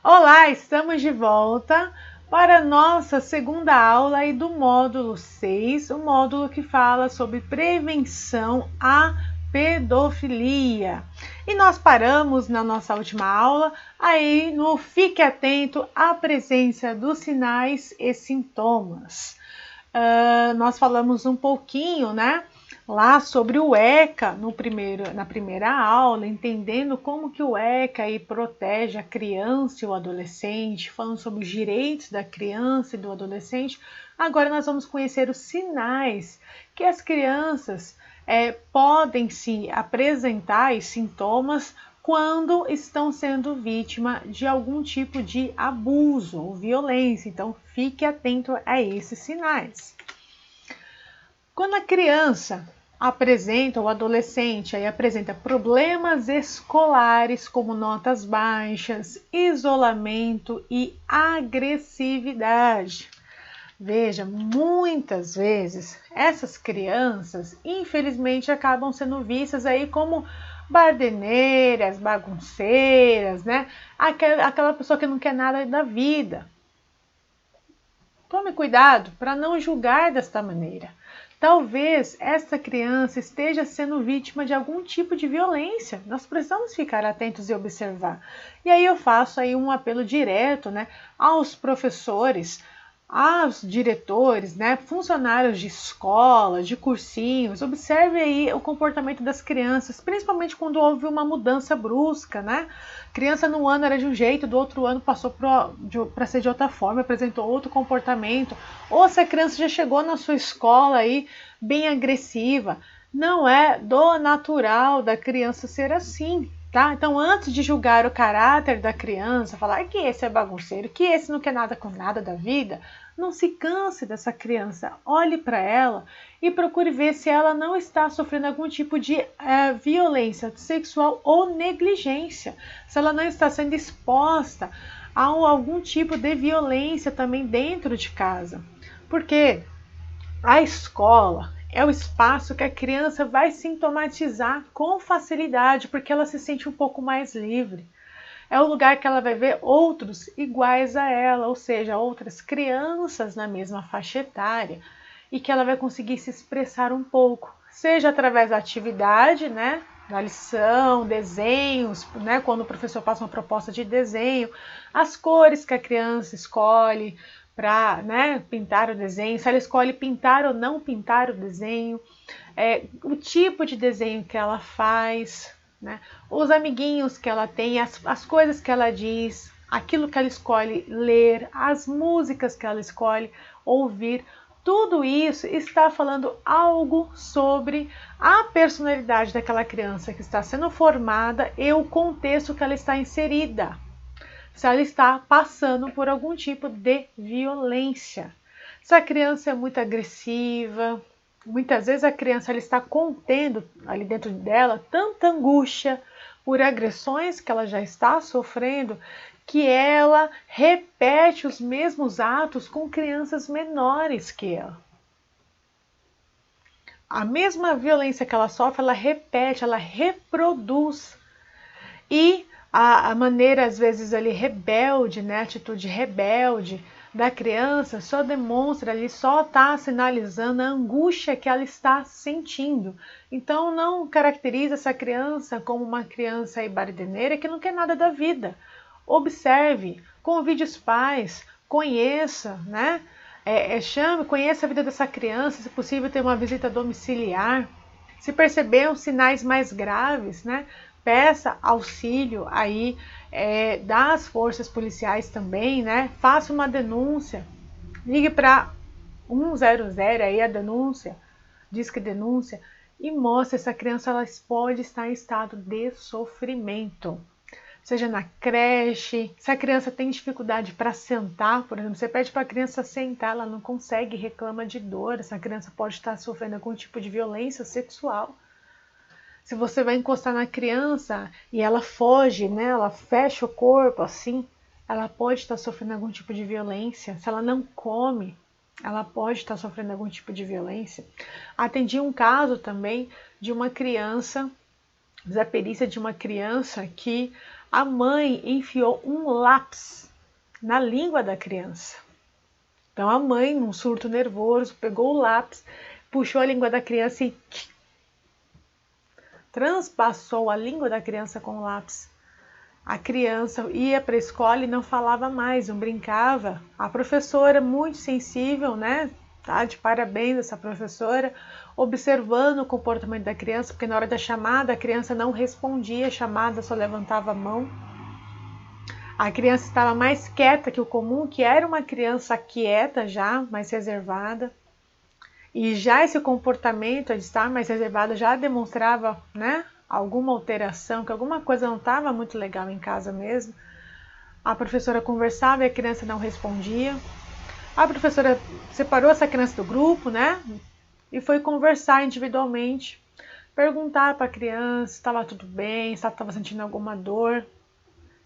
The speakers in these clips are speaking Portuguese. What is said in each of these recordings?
Olá, estamos de volta para a nossa segunda aula aí do módulo 6, o módulo que fala sobre prevenção à pedofilia. E nós paramos na nossa última aula aí no Fique Atento à presença dos sinais e sintomas. Nós falamos um pouquinho, né? Lá sobre o ECA na primeira aula, entendendo como que o ECA aí protege a criança e o adolescente, falando sobre os direitos da criança e do adolescente. Agora nós vamos conhecer os sinais que as crianças podem se apresentar e sintomas quando estão sendo vítima de algum tipo de abuso ou violência. Então, fique atento a esses sinais. Quando a criança apresenta, o adolescente aí apresenta problemas escolares como notas baixas, isolamento e agressividade. Veja, muitas vezes essas crianças, infelizmente, acabam sendo vistas aí como bardeneiras, bagunceiras, né? Aquela pessoa que não quer nada da vida. Tome cuidado para não julgar desta maneira. Talvez essa criança esteja sendo vítima de algum tipo de violência. Nós precisamos ficar atentos e observar. E aí eu faço aí um apelo direto, né, aos professores, aos diretores, né, funcionários de escola, de cursinhos. Observe aí o comportamento das crianças, principalmente quando houve uma mudança brusca, né? Criança num ano era de um jeito, do outro ano passou para ser de outra forma, apresentou outro comportamento. Ou se a criança já chegou na sua escola aí bem agressiva. Não é do natural da criança ser assim. Tá? Então, antes de julgar o caráter da criança, falar que esse é bagunceiro, que esse não quer nada com nada da vida, não se canse dessa criança. Olhe para ela e procure ver se ela não está sofrendo algum tipo de violência sexual ou negligência, se ela não está sendo exposta a algum tipo de violência também dentro de casa. Porque a escola é o espaço que a criança vai sintomatizar com facilidade, porque ela se sente um pouco mais livre. É o lugar que ela vai ver outros iguais a ela, ou seja, outras crianças na mesma faixa etária, e que ela vai conseguir se expressar um pouco, seja através da atividade, né, da lição, desenhos, né, quando o professor passa uma proposta de desenho, as cores que a criança escolhe para, né, pintar o desenho, se ela escolhe pintar ou não pintar o desenho, o tipo de desenho que ela faz, né, os amiguinhos que ela tem, as coisas que ela diz, aquilo que ela escolhe ler, as músicas que ela escolhe ouvir. Tudo isso está falando algo sobre a personalidade daquela criança que está sendo formada e o contexto que ela está inserida. Se ela está passando por algum tipo de violência. Se a criança é muito agressiva, muitas vezes a criança ela está contendo ali dentro dela tanta angústia por agressões que ela já está sofrendo, que ela repete os mesmos atos com crianças menores que ela. A mesma violência que ela sofre, ela repete, ela reproduz. E a maneira, às vezes, ali rebelde, né, a atitude rebelde da criança só demonstra ali, só está sinalizando a angústia que ela está sentindo. Então, não caracteriza essa criança como uma criança bardeneira que não quer nada da vida. Observe, convide os pais, conheça, né? Chame, conheça a vida dessa criança, se possível, ter uma visita domiciliar. Se perceber os sinais mais graves, né? Peça auxílio aí das forças policiais também, né? Faça uma denúncia, ligue para 100 aí a denúncia, diz que denúncia, e mostre essa criança ela pode estar em estado de sofrimento. Seja na creche, se a criança tem dificuldade para sentar, por exemplo, você pede para a criança sentar, ela não consegue, reclama de dor, essa criança pode estar sofrendo algum tipo de violência sexual. Se você vai encostar na criança e ela foge, né, ela fecha o corpo assim, ela pode estar sofrendo algum tipo de violência. Se ela não come, ela pode estar sofrendo algum tipo de violência. Atendi um caso também de uma criança, da perícia de uma criança que a mãe enfiou um lápis na língua da criança. Então a mãe, num surto nervoso, pegou o lápis, puxou a língua da criança e transpassou a língua da criança com o lápis. A criança ia para a escola e não falava mais, não brincava. A professora, muito sensível, né? Tá de parabéns essa professora, observando o comportamento da criança, porque na hora da chamada a criança não respondia, a chamada só levantava a mão. A criança estava mais quieta que o comum, que era uma criança quieta já, mais reservada. E já esse comportamento de estar mais reservada já demonstrava, né, alguma alteração, que alguma coisa não estava muito legal em casa mesmo. A professora conversava e a criança não respondia. A professora separou essa criança do grupo, né, e foi conversar individualmente, perguntar para a criança se estava tudo bem, se ela estava sentindo alguma dor,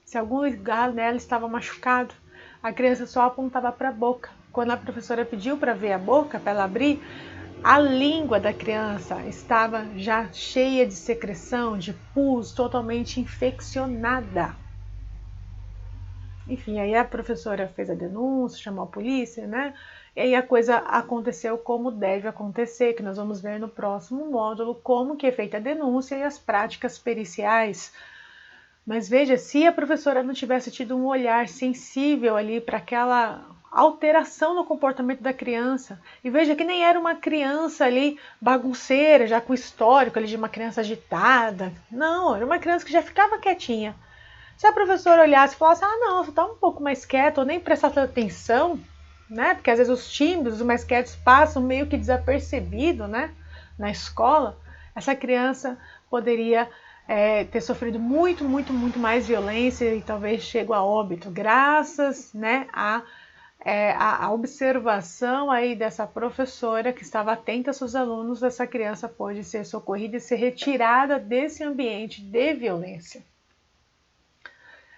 se algum lugar nela estava machucado. A criança só apontava para a boca. Quando a professora pediu para ver a boca, para ela abrir, a língua da criança estava já cheia de secreção, de pus, totalmente infeccionada. Enfim, aí a professora fez a denúncia, chamou a polícia, né? E aí a coisa aconteceu como deve acontecer, que nós vamos ver no próximo módulo como que é feita a denúncia e as práticas periciais. Mas veja, se a professora não tivesse tido um olhar sensível ali para aquela alteração no comportamento da criança, e veja que nem era uma criança ali bagunceira, já com histórico ali de uma criança agitada, não, era uma criança que já ficava quietinha. Se a professora olhasse e falasse, não, você está um pouco mais quieto, ou nem prestasse atenção, né, porque às vezes os tímidos, os mais quietos passam meio que desapercebido, né, na escola, essa criança poderia ter sofrido muito mais violência e talvez chegue a óbito, graças, né, a observação aí dessa professora que estava atenta aos seus alunos. Essa criança pode ser socorrida e ser retirada desse ambiente de violência.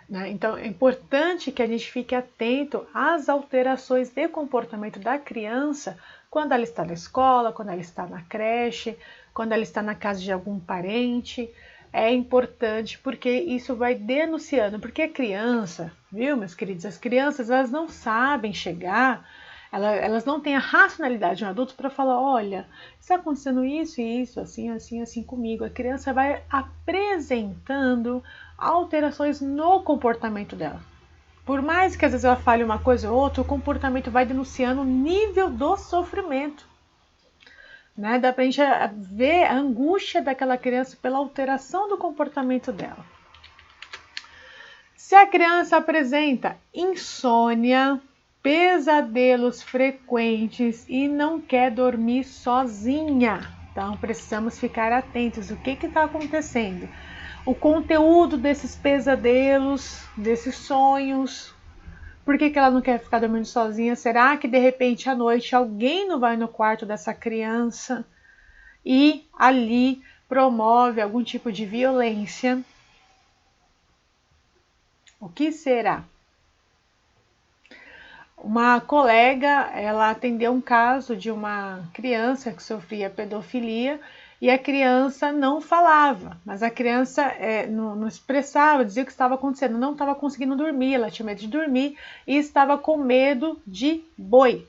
Né? Então é importante que a gente fique atento às alterações de comportamento da criança quando ela está na escola, quando ela está na creche, quando ela está na casa de algum parente. É importante porque isso vai denunciando, porque a criança, viu, meus queridos, as crianças, elas não sabem chegar, elas não têm a racionalidade de um adulto para falar, olha, está acontecendo isso e isso, assim comigo. A criança vai apresentando alterações no comportamento dela. Por mais que às vezes ela fale uma coisa ou outra, o comportamento vai denunciando o nível do sofrimento. Né? Dá pra gente ver a angústia daquela criança pela alteração do comportamento dela. Se a criança apresenta insônia, pesadelos frequentes e não quer dormir sozinha, então precisamos ficar atentos. O que está acontecendo? O conteúdo desses pesadelos, desses sonhos. Por que ela não quer ficar dormindo sozinha? Será que de repente à noite alguém não vai no quarto dessa criança e ali promove algum tipo de violência? O que será? Uma colega, ela atendeu um caso de uma criança que sofria pedofilia e a criança não falava, mas a criança não expressava, dizia o que estava acontecendo, não estava conseguindo dormir, ela tinha medo de dormir e estava com medo de boi,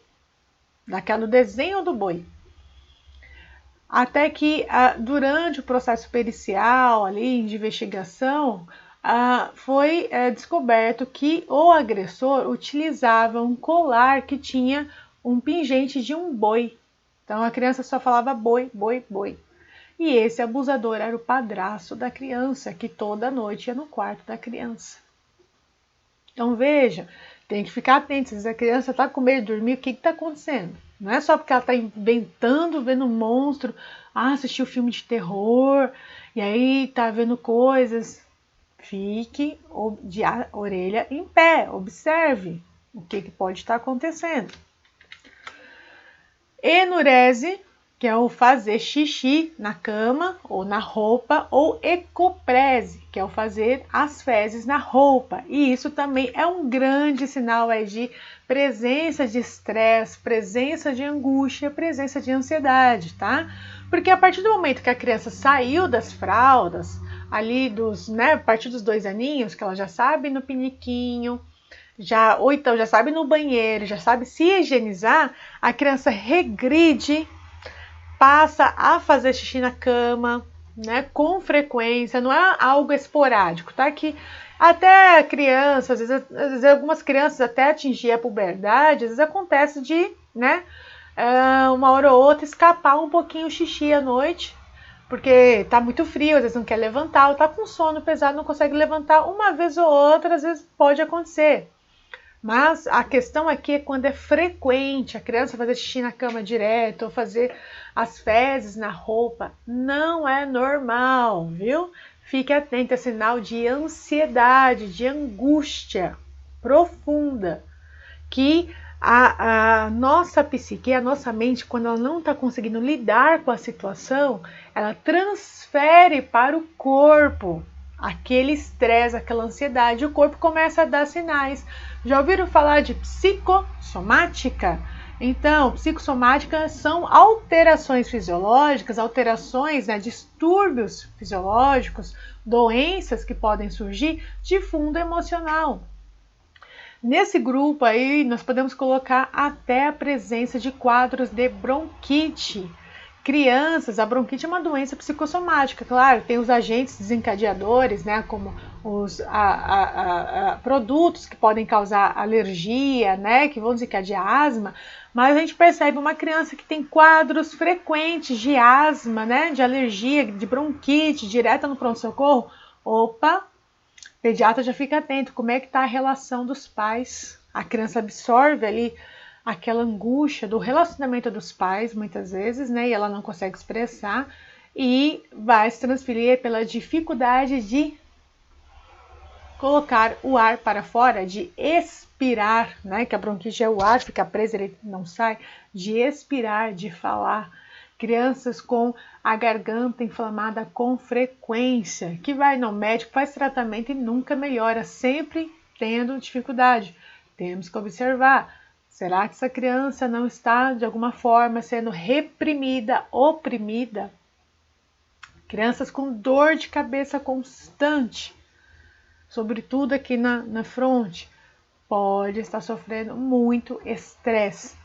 daquele desenho do boi. Até que durante o processo pericial ali, de investigação, foi descoberto que o agressor utilizava um colar que tinha um pingente de um boi. Então a criança só falava boi, boi, boi. E esse abusador era o padrasto da criança, que toda noite ia no quarto da criança. Então veja, tem que ficar atento. Se a criança está com medo de dormir, o que está acontecendo? Não é só porque ela está inventando, vendo um monstro, assistiu filme de terror, e aí está vendo coisas. Fique de orelha em pé, observe o que pode estar acontecendo. Enurese, que é o fazer xixi na cama ou na roupa, ou ecoprese, que é o fazer as fezes na roupa. E isso também é um grande sinal de presença de estresse, presença de angústia, presença de ansiedade, tá? Porque a partir do momento que a criança saiu das fraldas, ali a partir dos 2 aninhos, que ela já sabe no piniquinho, ou então já sabe no banheiro, já sabe se higienizar, a criança regride, passa a fazer xixi na cama, né, com frequência, não é algo esporádico, tá? Que até criança, às vezes algumas crianças até atingir a puberdade, às vezes acontece de, né, uma hora ou outra escapar um pouquinho o xixi à noite, porque tá muito frio, às vezes não quer levantar, ou tá com sono pesado, não consegue levantar, uma vez ou outra, às vezes pode acontecer. Mas a questão aqui é quando é frequente a criança fazer xixi na cama direto ou fazer as fezes na roupa. Não é normal, viu? Fique atento, é sinal de ansiedade, de angústia profunda, que a nossa psique, a nossa mente, quando ela não está conseguindo lidar com a situação, ela transfere para o corpo aquele estresse, aquela ansiedade, o corpo começa a dar sinais. Já ouviram falar de psicossomática? Então, psicossomática são alterações fisiológicas, alterações, né, distúrbios fisiológicos, doenças que podem surgir de fundo emocional. Nesse grupo aí, nós podemos colocar até a presença de quadros de bronquite. Crianças, a bronquite é uma doença psicossomática, claro, tem os agentes desencadeadores, né, como os produtos que podem causar alergia, né, que vão desencadear asma, mas a gente percebe uma criança que tem quadros frequentes de asma, né, de alergia, de bronquite, direta no pronto-socorro. Opa, o pediatra já fica atento, como é que está a relação dos pais? A criança absorve ali aquela angústia do relacionamento dos pais, muitas vezes, né, e ela não consegue expressar, e vai se transferir pela dificuldade de colocar o ar para fora, de expirar, né, que a bronquite é o ar, fica preso, ele não sai, de expirar, de falar. Crianças com a garganta inflamada com frequência, que vai no médico, faz tratamento e nunca melhora, sempre tendo dificuldade. Temos que observar. Será que essa criança não está, de alguma forma, sendo reprimida, oprimida? Crianças com dor de cabeça constante, sobretudo aqui na fronte, pode estar sofrendo muito estresse.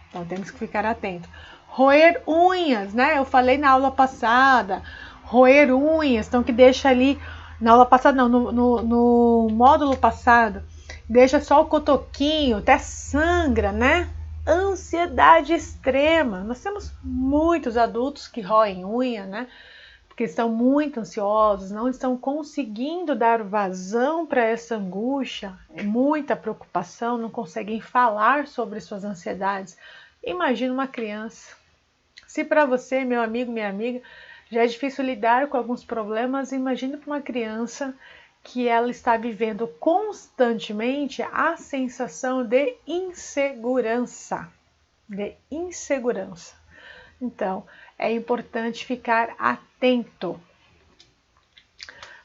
Então temos que ficar atento. Roer unhas, né? Eu falei na aula passada, roer unhas, então que deixa ali, na aula passada não, no módulo passado, deixa só o cotoquinho, até sangra, né? Ansiedade extrema. Nós temos muitos adultos que roem unha, né? Porque estão muito ansiosos, não estão conseguindo dar vazão para essa angústia, muita preocupação, não conseguem falar sobre suas ansiedades. Imagina uma criança. Se para você, meu amigo, minha amiga, já é difícil lidar com alguns problemas, imagine para uma criança que ela está vivendo constantemente a sensação de insegurança. Então, é importante ficar atento.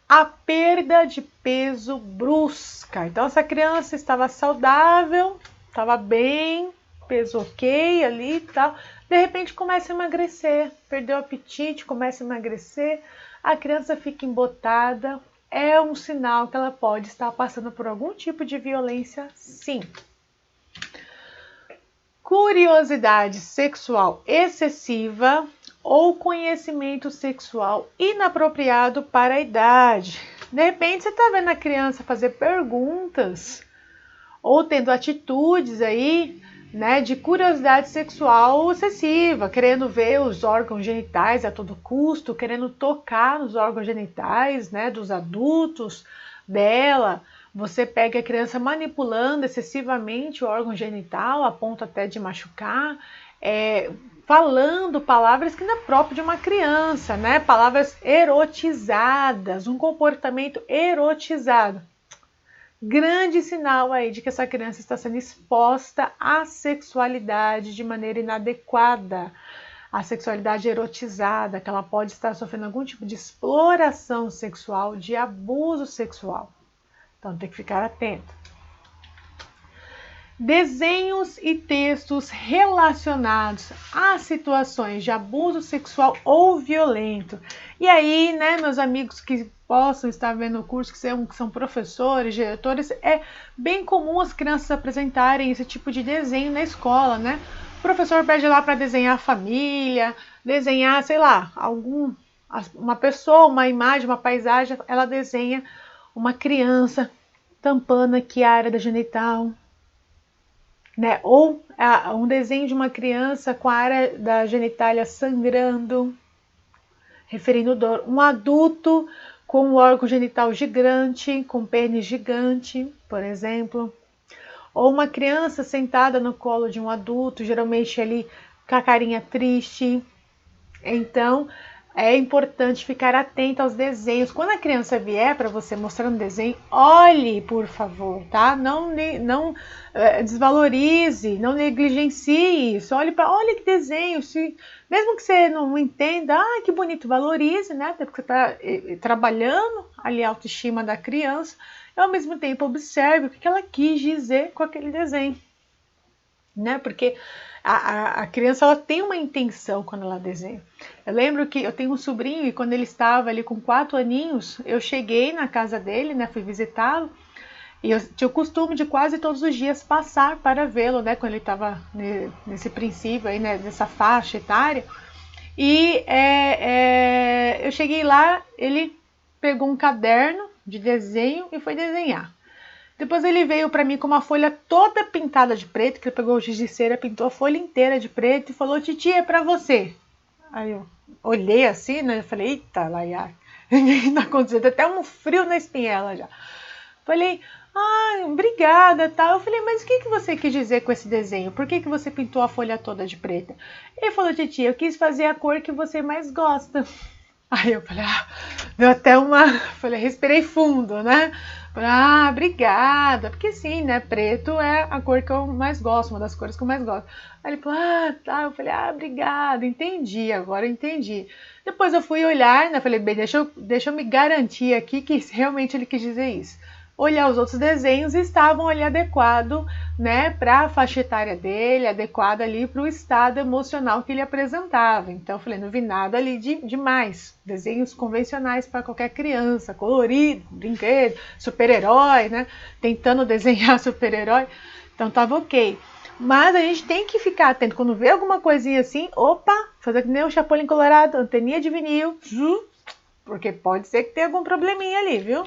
A perda de peso brusca. Então, essa criança estava saudável, estava bem, peso ok ali e tal. De repente começa a emagrecer, perdeu o apetite, começa a emagrecer. A criança fica embotada. É um sinal que ela pode estar passando por algum tipo de violência, sim. Curiosidade sexual excessiva ou conhecimento sexual inapropriado para a idade. De repente você está vendo a criança fazer perguntas ou tendo atitudes aí, né, de curiosidade sexual excessiva, querendo ver os órgãos genitais a todo custo, querendo tocar nos órgãos genitais, né, dos adultos dela. Você pega a criança manipulando excessivamente o órgão genital, a ponto até de machucar, falando palavras que não é próprio de uma criança, né? Palavras erotizadas, um comportamento erotizado. Grande sinal aí de que essa criança está sendo exposta à sexualidade de maneira inadequada, à sexualidade erotizada, que ela pode estar sofrendo algum tipo de exploração sexual, de abuso sexual. Então tem que ficar atento. Desenhos e textos relacionados a situações de abuso sexual ou violento. E aí, né, meus amigos que possam estar vendo o curso, que são professores, diretores, é bem comum as crianças apresentarem esse tipo de desenho na escola, né? O professor pede lá para desenhar a família, desenhar, sei lá, uma pessoa, uma imagem, uma paisagem, ela desenha uma criança tampando aqui a área da genital, né? Ou um desenho de uma criança com a área da genitália sangrando, referindo dor. Um adulto com um órgão genital gigante, com pênis gigante, por exemplo. Ou uma criança sentada no colo de um adulto, geralmente ali com a carinha triste. Então, é importante ficar atento aos desenhos. Quando a criança vier para você mostrando desenho, olhe, por favor, tá? Não desvalorize, não negligencie isso. Olha que desenho. Mesmo que você não entenda, que bonito, valorize, né? Até porque você está trabalhando ali a autoestima da criança. E ao mesmo tempo observe o que ela quis dizer com aquele desenho, né? Porque a criança, ela tem uma intenção quando ela desenha. Eu lembro que eu tenho um sobrinho e quando ele estava ali com 4 aninhos, eu cheguei na casa dele, né, fui visitá-lo, e eu tinha o costume de quase todos os dias passar para vê-lo, né, quando ele estava nesse princípio aí, né, nessa faixa etária. E eu cheguei lá, ele pegou um caderno de desenho e foi desenhar. Depois ele veio para mim com uma folha toda pintada de preto, que ele pegou o giz de cera, pintou a folha inteira de preto e falou: titia, é para você. Aí eu olhei assim, né? Eu falei: eita, Laia, o que tá acontecendo? Até um frio na espinhela já. Falei: obrigada, tal. Eu falei: mas o que você quis dizer com esse desenho? Por que você pintou a folha toda de preta? Ele falou: titia, eu quis fazer a cor que você mais gosta. Aí eu falei: deu até falei, respirei fundo, né? Falei: obrigada, porque sim, né? Preto é a cor que eu mais gosto, uma das cores que eu mais gosto. Aí ele falou: tá. Eu falei: obrigada, entendi, agora eu entendi. Depois eu fui olhar, né? Falei: bem, deixa eu me garantir aqui que realmente ele quis dizer isso. Olhar os outros desenhos e estavam ali adequado, né, para a faixa etária dele, adequado ali para o estado emocional que ele apresentava. Então eu falei: não vi nada ali demais. Desenhos convencionais para qualquer criança, colorido, brinquedo, super-herói, né, tentando desenhar super-herói. Então tava ok. Mas a gente tem que ficar atento quando vê alguma coisinha assim, fazer que nem o Chapolin Colorado, anteninha de vinil, porque pode ser que tenha algum probleminha ali, viu?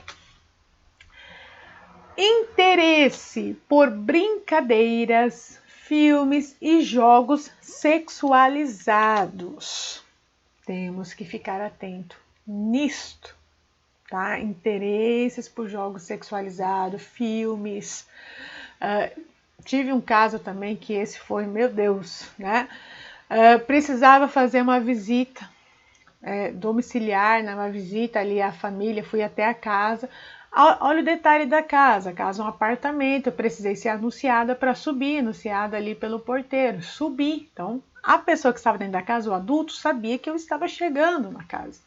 Interesse por brincadeiras, filmes e jogos sexualizados. Temos que ficar atento nisto, tá? Interesses por jogos sexualizados, filmes. Tive um caso também que esse foi, meu Deus, né? Precisava fazer uma visita domiciliar, né? Uma visita ali à família, fui até a casa. Olha o detalhe da casa. A casa é um apartamento, eu precisei ser anunciada para subir, anunciada ali pelo porteiro, subi. Então, a pessoa que estava dentro da casa, o adulto, sabia que eu estava chegando na casa.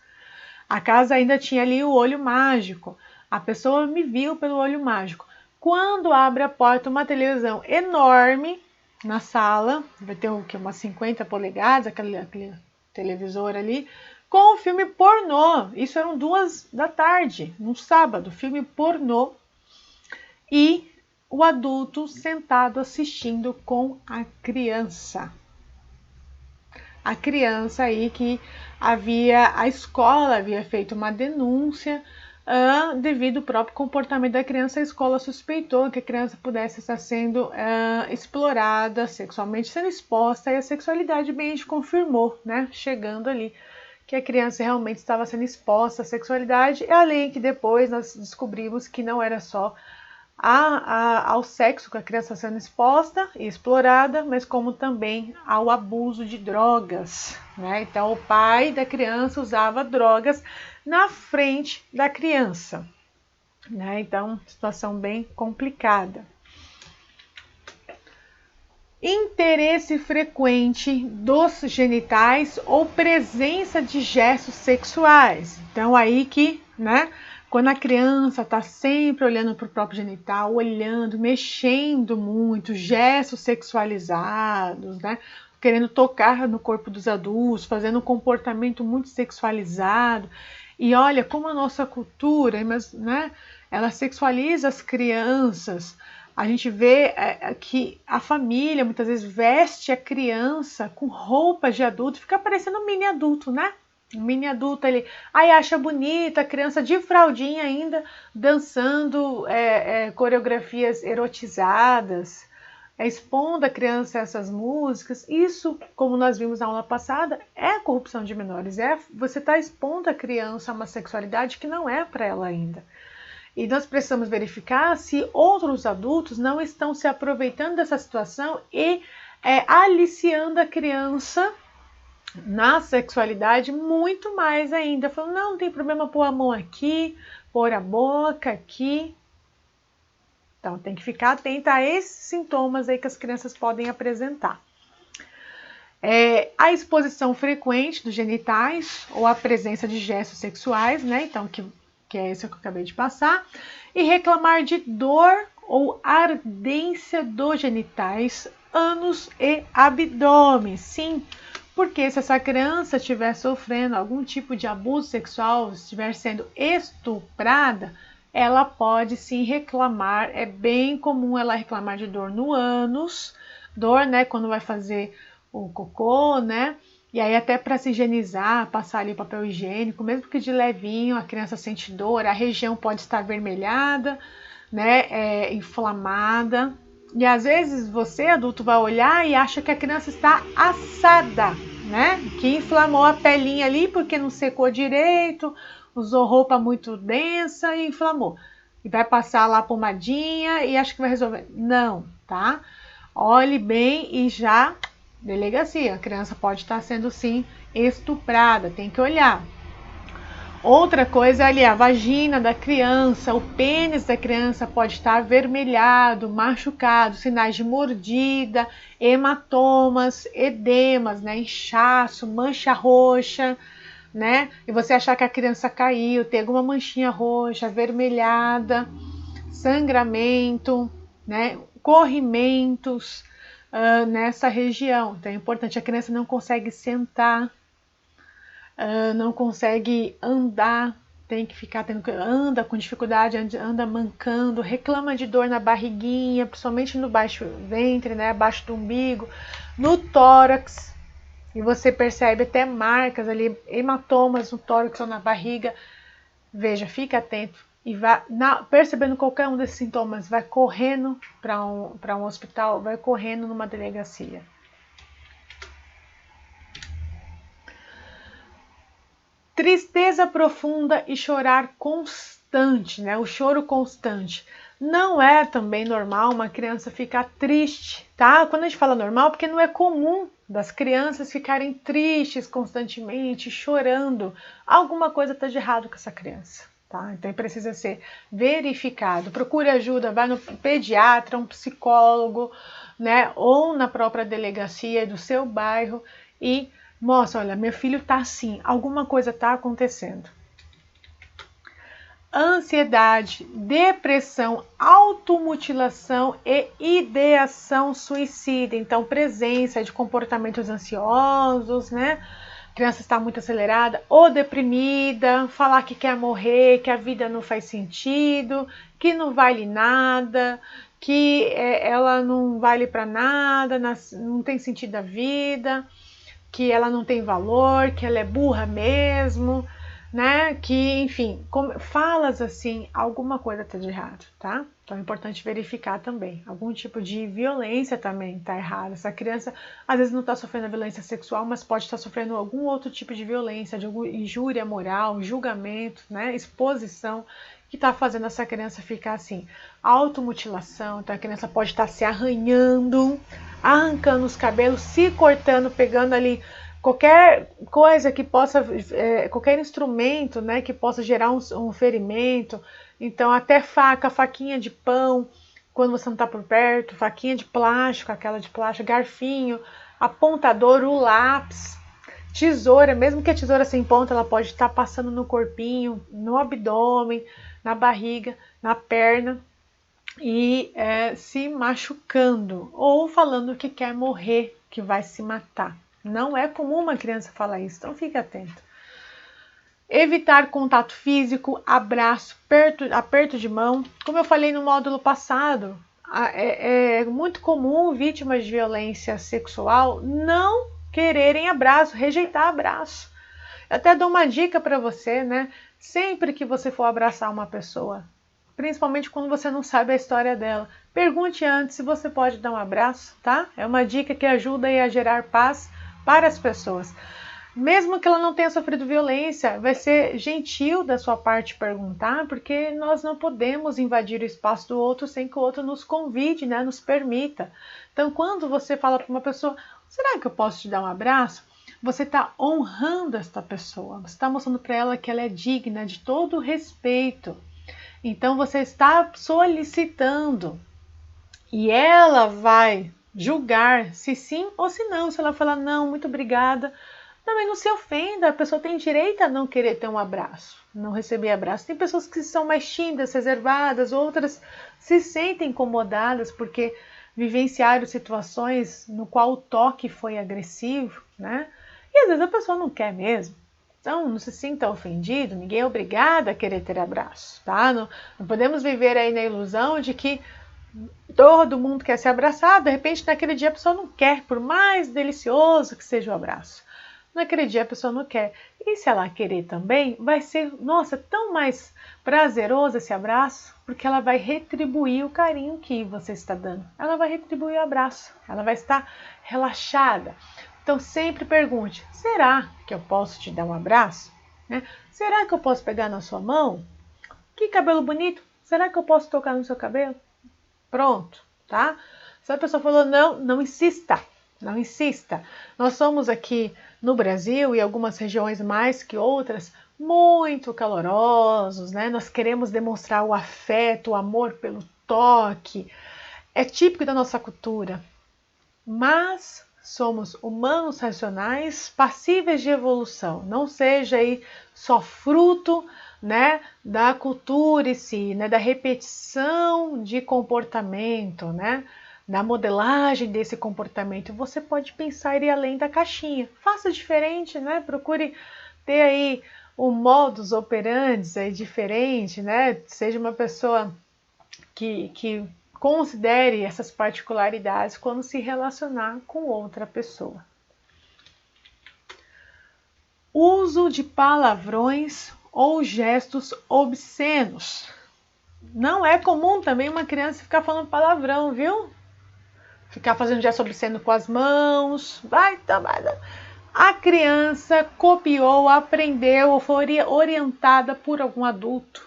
A casa ainda tinha ali o olho mágico. A pessoa me viu pelo olho mágico. Quando abre a porta, uma televisão enorme na sala, vai ter umas 50 polegadas, aquele televisor ali, com o filme pornô. Isso eram 2 da tarde, num sábado, filme pornô. E o adulto sentado assistindo com a criança. A criança aí que a escola havia feito uma denúncia devido ao próprio comportamento da criança. A escola suspeitou que a criança pudesse estar sendo explorada sexualmente, sendo exposta, e a sexualidade bem a gente confirmou, né? Chegando ali, que a criança realmente estava sendo exposta à sexualidade, além que depois nós descobrimos que não era só ao sexo que a criança sendo exposta e explorada, mas como também ao abuso de drogas, né? Então o pai da criança usava drogas na frente da criança, né? Então, situação bem complicada. Interesse frequente dos genitais ou presença de gestos sexuais. Então aí que, né, Quando a criança está sempre olhando para o próprio genital, olhando, mexendo muito, gestos sexualizados, né? Querendo tocar no corpo dos adultos, fazendo um comportamento muito sexualizado. E olha como a nossa cultura, né, ela sexualiza as crianças. A gente vê que a família muitas vezes veste a criança com roupas de adulto, fica parecendo um mini adulto, né? Um mini adulto ali, aí acha bonita a criança de fraldinha ainda, dançando coreografias erotizadas, expondo a criança a essas músicas. Isso, como nós vimos na aula passada, é corrupção de menores, você está expondo a criança a uma sexualidade que não é para ela ainda. E nós precisamos verificar se outros adultos não estão se aproveitando dessa situação e aliciando a criança na sexualidade muito mais ainda, falando, não tem problema pôr a mão aqui, pôr a boca aqui. Então tem que ficar atenta a esses sintomas aí que as crianças podem apresentar. A exposição frequente dos genitais ou a presença de gestos sexuais, né? Então, que é isso que eu acabei de passar. E reclamar de dor ou ardência dos genitais, ânus e abdômen. Sim, porque se essa criança estiver sofrendo algum tipo de abuso sexual, estiver sendo estuprada, ela pode sim reclamar. É bem comum ela reclamar de dor no ânus, dor, né, quando vai fazer o cocô, né? E aí até para se higienizar, passar ali o papel higiênico, mesmo que de levinho, a criança sente dor, a região pode estar avermelhada, né, inflamada. E às vezes você, adulto, vai olhar e acha que a criança está assada, né? Que inflamou a pelinha ali porque não secou direito, usou roupa muito densa e inflamou. E vai passar lá a pomadinha e acha que vai resolver. Não, tá? Olhe bem e já delegacia. A criança pode estar sendo sim estuprada, tem que olhar. Outra coisa ali, a vagina da criança, o pênis da criança pode estar avermelhado, machucado, sinais de mordida, hematomas, edemas, né, inchaço, mancha roxa, né? E você achar que a criança caiu, tem alguma manchinha roxa, avermelhada, sangramento, né, corrimentos nessa região. Então é importante, a criança não consegue sentar, não consegue andar, tem que ficar anda com dificuldade, anda mancando, reclama de dor na barriguinha, principalmente no baixo ventre, né, abaixo do umbigo, no tórax, e você percebe até marcas ali, hematomas no tórax ou na barriga. Veja, fica atento e vá, percebendo qualquer um desses sintomas, vai correndo para um hospital, vai correndo numa delegacia. Tristeza profunda e chorar constante, né? O choro constante. Não é também normal uma criança ficar triste, tá? Quando a gente fala normal, porque não é comum das crianças ficarem tristes constantemente, chorando. Alguma coisa está de errado com essa criança, tá? Então precisa ser verificado. Procure ajuda, vai no pediatra, um psicólogo, né? Ou na própria delegacia do seu bairro e mostra, olha, meu filho tá assim, alguma coisa tá acontecendo. Ansiedade, depressão, automutilação e ideação suicida. Então, presença de comportamentos ansiosos, né? A criança está muito acelerada ou deprimida, falar que quer morrer, que a vida não faz sentido, que não vale nada, que ela não vale para nada, não tem sentido a vida, que ela não tem valor, que ela é burra mesmo, né? Que, enfim, falas assim, alguma coisa tá de errado, tá? Então é importante verificar também. Algum tipo de violência também tá errado. Essa criança às vezes não tá sofrendo violência sexual, mas pode estar sofrendo algum outro tipo de violência, de alguma injúria moral, julgamento, né? Exposição, que tá fazendo essa criança ficar assim. Automutilação, então a criança pode estar se arranhando, arrancando os cabelos, se cortando, pegando ali qualquer coisa que possa, qualquer instrumento, né, que possa gerar um ferimento. Então até faquinha de pão, quando você não está por perto, faquinha de plástico, aquela de plástico, garfinho, apontador, o lápis. Tesoura, mesmo que a tesoura sem ponta, ela pode estar passando no corpinho, no abdômen, na barriga, na perna e se machucando ou falando que quer morrer, que vai se matar. Não é comum uma criança falar isso, então fique atento. Evitar contato físico, abraço, aperto de mão. Como eu falei no módulo passado, é muito comum vítimas de violência sexual não quererem abraço, rejeitar abraço. Eu até dou uma dica para você, né? Sempre que você for abraçar uma pessoa, principalmente quando você não sabe a história dela, pergunte antes se você pode dar um abraço, tá? É uma dica que ajuda a gerar paz para as pessoas. Mesmo que ela não tenha sofrido violência, vai ser gentil da sua parte perguntar, porque nós não podemos invadir o espaço do outro sem que o outro nos convide, né, nos permita. Então, quando você fala para uma pessoa, será que eu posso te dar um abraço? Você está honrando esta pessoa, você está mostrando para ela que ela é digna de todo o respeito. Então, você está solicitando e ela vai julgar se sim ou se não. Se ela falar não, muito obrigada, também não se ofenda, a pessoa tem direito a não querer ter um abraço, não receber abraço. Tem pessoas que são mais tímidas, reservadas, outras se sentem incomodadas porque vivenciaram situações no qual o toque foi agressivo, né? E às vezes a pessoa não quer mesmo. Então não se sinta ofendido, ninguém é obrigado a querer ter abraço, tá? Não podemos viver aí na ilusão de que todo mundo quer ser abraçado, de repente naquele dia a pessoa não quer, por mais delicioso que seja o abraço. Naquele dia a pessoa não quer. E se ela querer também, vai ser, nossa, tão mais prazeroso esse abraço, porque ela vai retribuir o carinho que você está dando. Ela vai retribuir o abraço, ela vai estar relaxada. Então sempre pergunte, será que eu posso te dar um abraço? Né? Será que eu posso pegar na sua mão? Que cabelo bonito, será que eu posso tocar no seu cabelo? Pronto, tá? Se a pessoa falou não, não insista. Não insista. Nós somos aqui no Brasil e algumas regiões mais que outras muito calorosos, né? Nós queremos demonstrar o afeto, o amor pelo toque. É típico da nossa cultura. Mas somos humanos racionais, passíveis de evolução. Não seja aí só fruto, né, da cultura em si, né, da repetição de comportamento, né? Da modelagem desse comportamento, você pode pensar e ir além da caixinha. Faça diferente, né? Procure ter aí um modus operandi aí diferente, né? Seja uma pessoa que considere essas particularidades quando se relacionar com outra pessoa. Uso de palavrões ou gestos obscenos. Não é comum também uma criança ficar falando palavrão, viu? Ficar fazendo gesto obsceno com as mãos, a criança copiou, aprendeu ou foi orientada por algum adulto,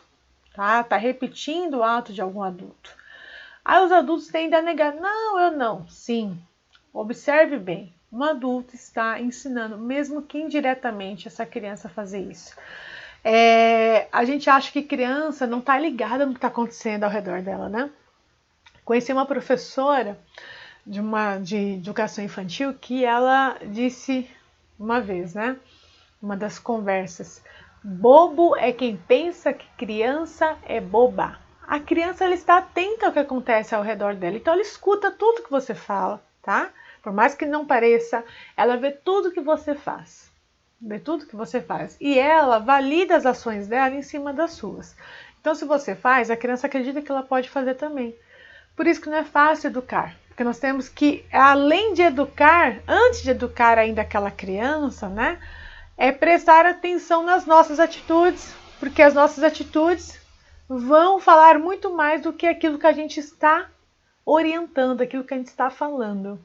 tá? Tá repetindo o ato de algum adulto. Aí os adultos tendem a negar, não, eu não. Sim, observe bem, um adulto está ensinando, mesmo que indiretamente, essa criança a fazer isso. A gente acha que criança não está ligada no que está acontecendo ao redor dela, né? Conheci uma professora de educação infantil que ela disse uma vez, né? Uma das conversas. Bobo é quem pensa que criança é boba. A criança ela está atenta ao que acontece ao redor dela, então ela escuta tudo que você fala, tá? Por mais que não pareça, ela vê tudo que você faz. Vê tudo que você faz. E ela valida as ações dela em cima das suas. Então, se você faz, a criança acredita que ela pode fazer também. Por isso que não é fácil educar. Porque nós temos que, além de educar, antes de educar ainda aquela criança, né? É prestar atenção nas nossas atitudes. Porque as nossas atitudes vão falar muito mais do que aquilo que a gente está orientando, aquilo que a gente está falando.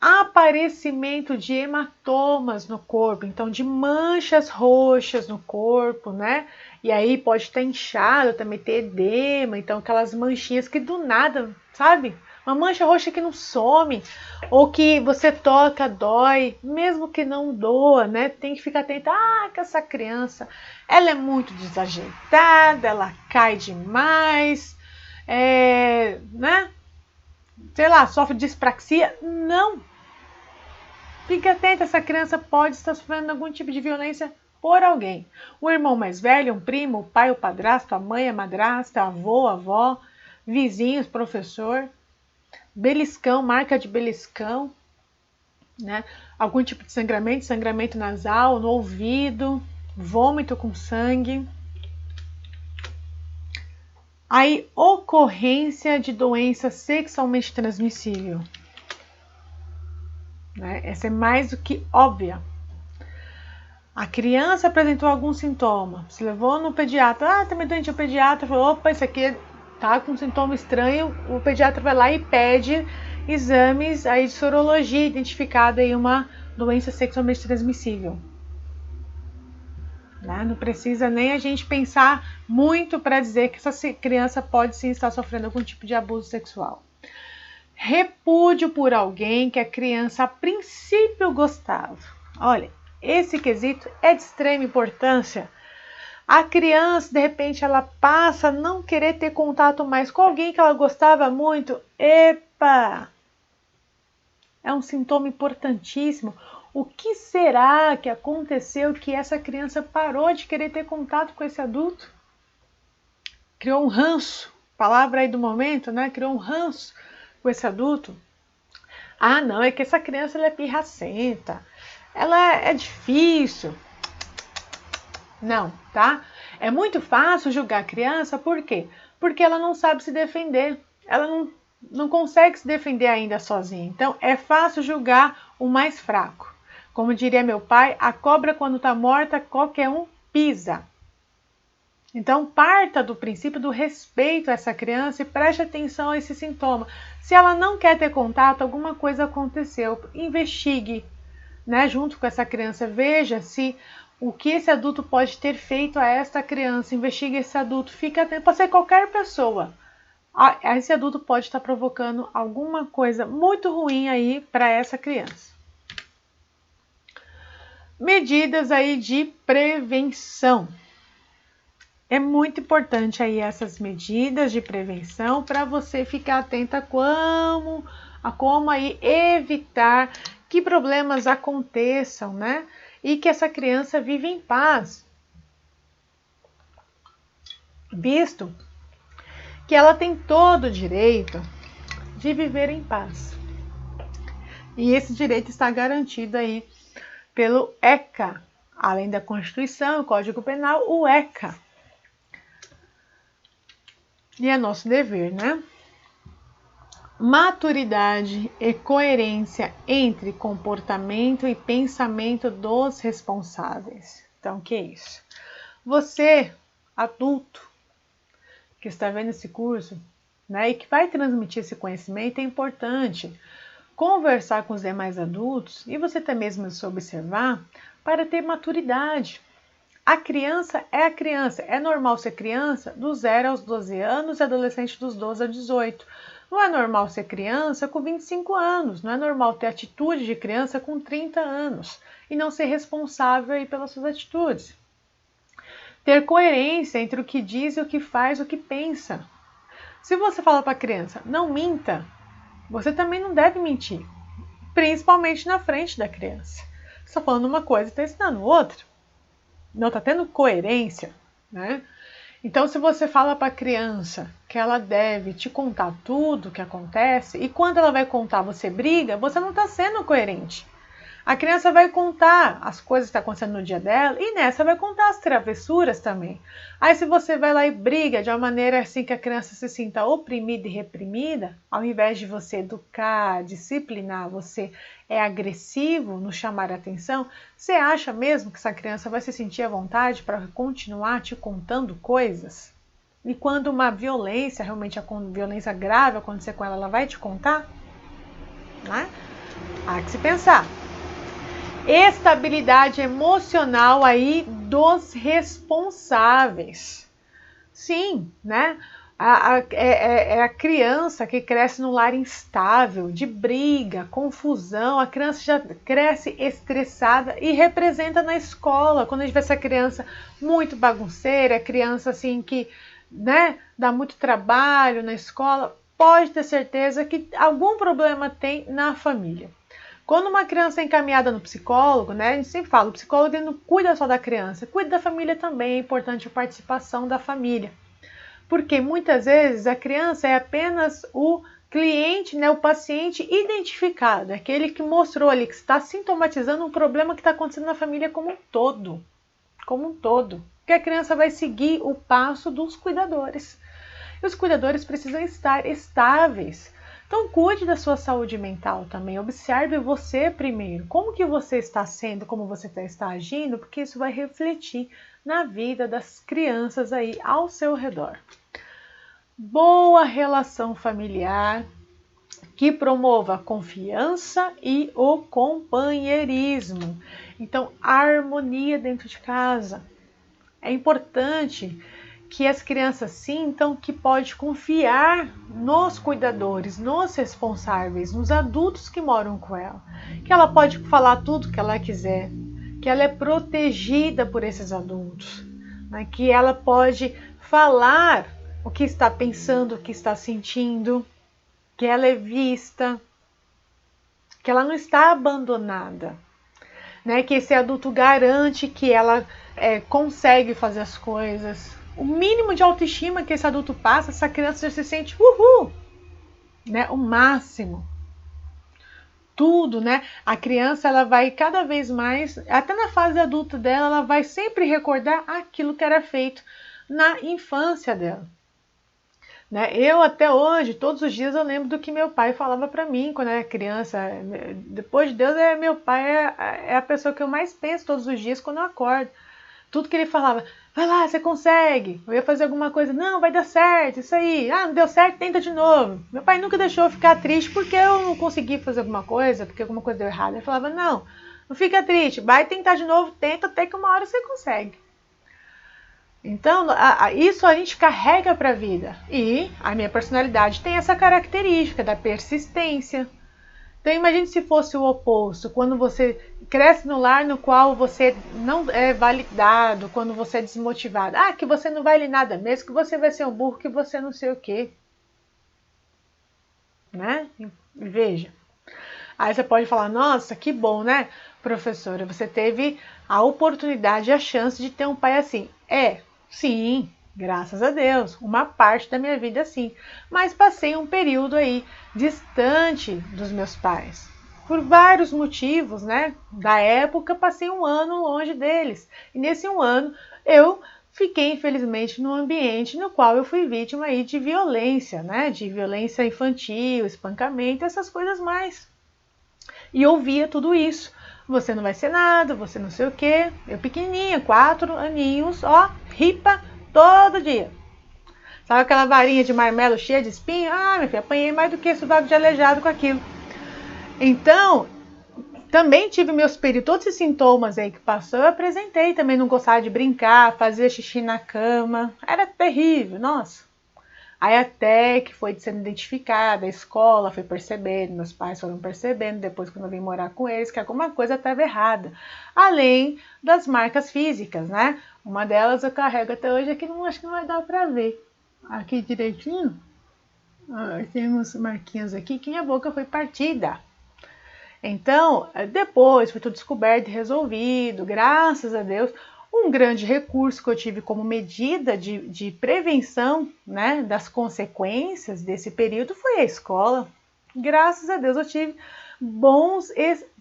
Aparecimento de hematomas no corpo, então de manchas roxas no corpo, né? E aí pode estar inchado, também ter edema, então aquelas manchinhas que do nada, sabe? Uma mancha roxa que não some, ou que você toca, dói, mesmo que não doa, né? Tem que ficar atento, que essa criança, ela é muito desajeitada, ela cai demais, né? Sei lá, sofre de dispraxia. Não! Fique atento, essa criança pode estar sofrendo algum tipo de violência por alguém. O irmão mais velho, um primo, o pai, o padrasto, a mãe, a madrasta, avô, a avó, vizinhos, professor, beliscão, marca de beliscão, né? Algum tipo de sangramento, sangramento nasal, no ouvido, vômito com sangue. Aí, ocorrência de doença sexualmente transmissível. Né? Essa é mais do que óbvia. A criança apresentou algum sintoma, se levou no pediatra, tá meio doente, o pediatra falou, opa, isso aqui tá com um sintoma estranho, o pediatra vai lá e pede exames aí de sorologia, identificada aí uma doença sexualmente transmissível. Né? Não precisa nem a gente pensar muito para dizer que essa criança pode sim estar sofrendo algum tipo de abuso sexual. Repúdio por alguém que a criança a princípio gostava. Olha, esse quesito é de extrema importância. A criança, de repente, ela passa a não querer ter contato mais com alguém que ela gostava muito. Epa! É um sintoma importantíssimo. O que será que aconteceu que essa criança parou de querer ter contato com esse adulto? Criou um ranço, palavra aí do momento, né? Criou um ranço com esse adulto. Ah, não, é que essa criança ela é pirracenta, ela é difícil. Não, tá? É muito fácil julgar a criança, por quê? Porque ela não sabe se defender, ela não consegue se defender ainda sozinha. Então, é fácil julgar o mais fraco. Como diria meu pai, a cobra quando está morta, qualquer um pisa. Então, parta do princípio do respeito a essa criança e preste atenção a esse sintoma. Se ela não quer ter contato, alguma coisa aconteceu. Investigue, né, junto com essa criança. Veja se o que esse adulto pode ter feito a esta criança. Investigue esse adulto. Fique atento. Pode ser qualquer pessoa. Esse adulto pode estar provocando alguma coisa muito ruim aí para essa criança. Medidas aí de prevenção. É muito importante aí essas medidas de prevenção para você ficar atenta a como aí evitar que problemas aconteçam, né? E que essa criança viva em paz. Visto que ela tem todo o direito de viver em paz. E esse direito está garantido aí pelo ECA, além da Constituição, o Código Penal, o ECA. E é nosso dever, né? Maturidade e coerência entre comportamento e pensamento dos responsáveis. Então, o que é isso? Você, adulto, que está vendo esse curso, né, e que vai transmitir esse conhecimento, é importante conversar com os demais adultos e você até mesmo se observar para ter maturidade. A criança é a criança. É normal ser criança dos 0 aos 12 anos e adolescente dos 12 aos 18. Não é normal ser criança com 25 anos. Não é normal ter atitude de criança com 30 anos e não ser responsável aí pelas suas atitudes. Ter coerência entre o que diz e o que faz, o que pensa. Se você fala para a criança, não minta, você também não deve mentir. Principalmente na frente da criança. Você está falando uma coisa e está ensinando outra. Não está tendo coerência, né? Então, se você fala para a criança que ela deve te contar tudo o que acontece e quando ela vai contar você briga, você não está sendo coerente. A criança vai contar as coisas que estão acontecendo no dia dela e nessa vai contar as travessuras também. Aí se você vai lá e briga de uma maneira assim que a criança se sinta oprimida e reprimida, ao invés de você educar, disciplinar, você é agressivo no chamar a atenção, você acha mesmo que essa criança vai se sentir à vontade para continuar te contando coisas? E quando uma violência, realmente a violência grave acontecer com ela, ela vai te contar? Né? Há que se pensar. Estabilidade emocional aí dos responsáveis. Sim, né? É a criança que cresce num lar instável, de briga, confusão, a criança já cresce estressada e representa na escola, quando a gente vê essa criança muito bagunceira, criança assim que, né, dá muito trabalho na escola, pode ter certeza que algum problema tem na família. Quando uma criança é encaminhada no psicólogo, né, a gente sempre fala, o psicólogo ele não cuida só da criança, cuida da família também, é importante a participação da família. Porque muitas vezes a criança é apenas o cliente, né, o paciente identificado, aquele que mostrou ali que está sintomatizando um problema que está acontecendo na família como um todo. Como um todo. Porque a criança vai seguir o passo dos cuidadores. E os cuidadores precisam estar estáveis. Então cuide da sua saúde mental também, observe você primeiro, como que você está sendo, como você está agindo, porque isso vai refletir na vida das crianças aí ao seu redor. Boa relação familiar que promova a confiança e o companheirismo. Então, a harmonia dentro de casa. É importante que as crianças sintam que pode confiar nos cuidadores, nos responsáveis, nos adultos que moram com ela. Que ela pode falar tudo que ela quiser, que ela é protegida por esses adultos, né? Que ela pode falar o que está pensando, o que está sentindo, que ela é vista, que ela não está abandonada, né? Que esse adulto garante que ela consegue fazer as coisas. O mínimo de autoestima que esse adulto passa, essa criança já se sente uhul, né? O máximo. Tudo, né? A criança ela vai cada vez mais, até na fase adulta dela, ela vai sempre recordar aquilo que era feito na infância dela. Né? Eu até hoje, todos os dias eu lembro do que meu pai falava para mim quando eu era criança. Depois de Deus, meu pai é a pessoa que eu mais penso todos os dias quando eu acordo. Tudo que ele falava, vai lá, você consegue. Eu ia fazer alguma coisa, não, vai dar certo, isso aí. Ah, não deu certo, tenta de novo. Meu pai nunca deixou eu ficar triste porque eu não consegui fazer alguma coisa, porque alguma coisa deu errado. Ele falava, não fica triste, vai tentar de novo, tenta até que uma hora você consegue. Então, isso a gente carrega para a vida. E a minha personalidade tem essa característica da persistência. Então, imagine se fosse o oposto, quando você cresce no lar no qual você não é validado, quando você é desmotivado. Ah, que você não vale nada mesmo, que você vai ser um burro, que você não sei o quê. Né? Veja. Aí você pode falar, nossa, que bom, né, professora? Você teve a oportunidade e a chance de ter um pai assim. Sim, graças a Deus, uma parte da minha vida sim. Mas passei um período aí distante dos meus pais. Por vários motivos, né? Da época, passei um ano longe deles. E nesse um ano, eu fiquei, infelizmente, num ambiente no qual eu fui vítima aí de violência, né? De violência infantil, espancamento, essas coisas mais. E ouvia tudo isso. Você não vai ser nada, você não sei o quê. Eu pequenininha, 4 aninhos, ó, ripa todo dia. Sabe aquela varinha de marmelo cheia de espinho? Ah, minha filha, apanhei mais do que sovaco de aleijado com aquilo. Então, também tive meus períodos, todos esses sintomas aí que passou, eu apresentei. Também não gostava de brincar, fazer xixi na cama. Era terrível, nossa. Aí até que foi sendo identificada, a escola foi percebendo, meus pais foram percebendo, depois quando eu vim morar com eles, que alguma coisa estava errada. Além das marcas físicas, né? Uma delas eu carrego até hoje, aqui não acho que não vai dar para ver. Aqui direitinho, tem umas marquinhas aqui que minha boca foi partida. Então, depois foi tudo descoberto e resolvido, graças a Deus. Um grande recurso que eu tive como medida de prevenção, né, das consequências desse período foi a escola. Graças a Deus eu tive bons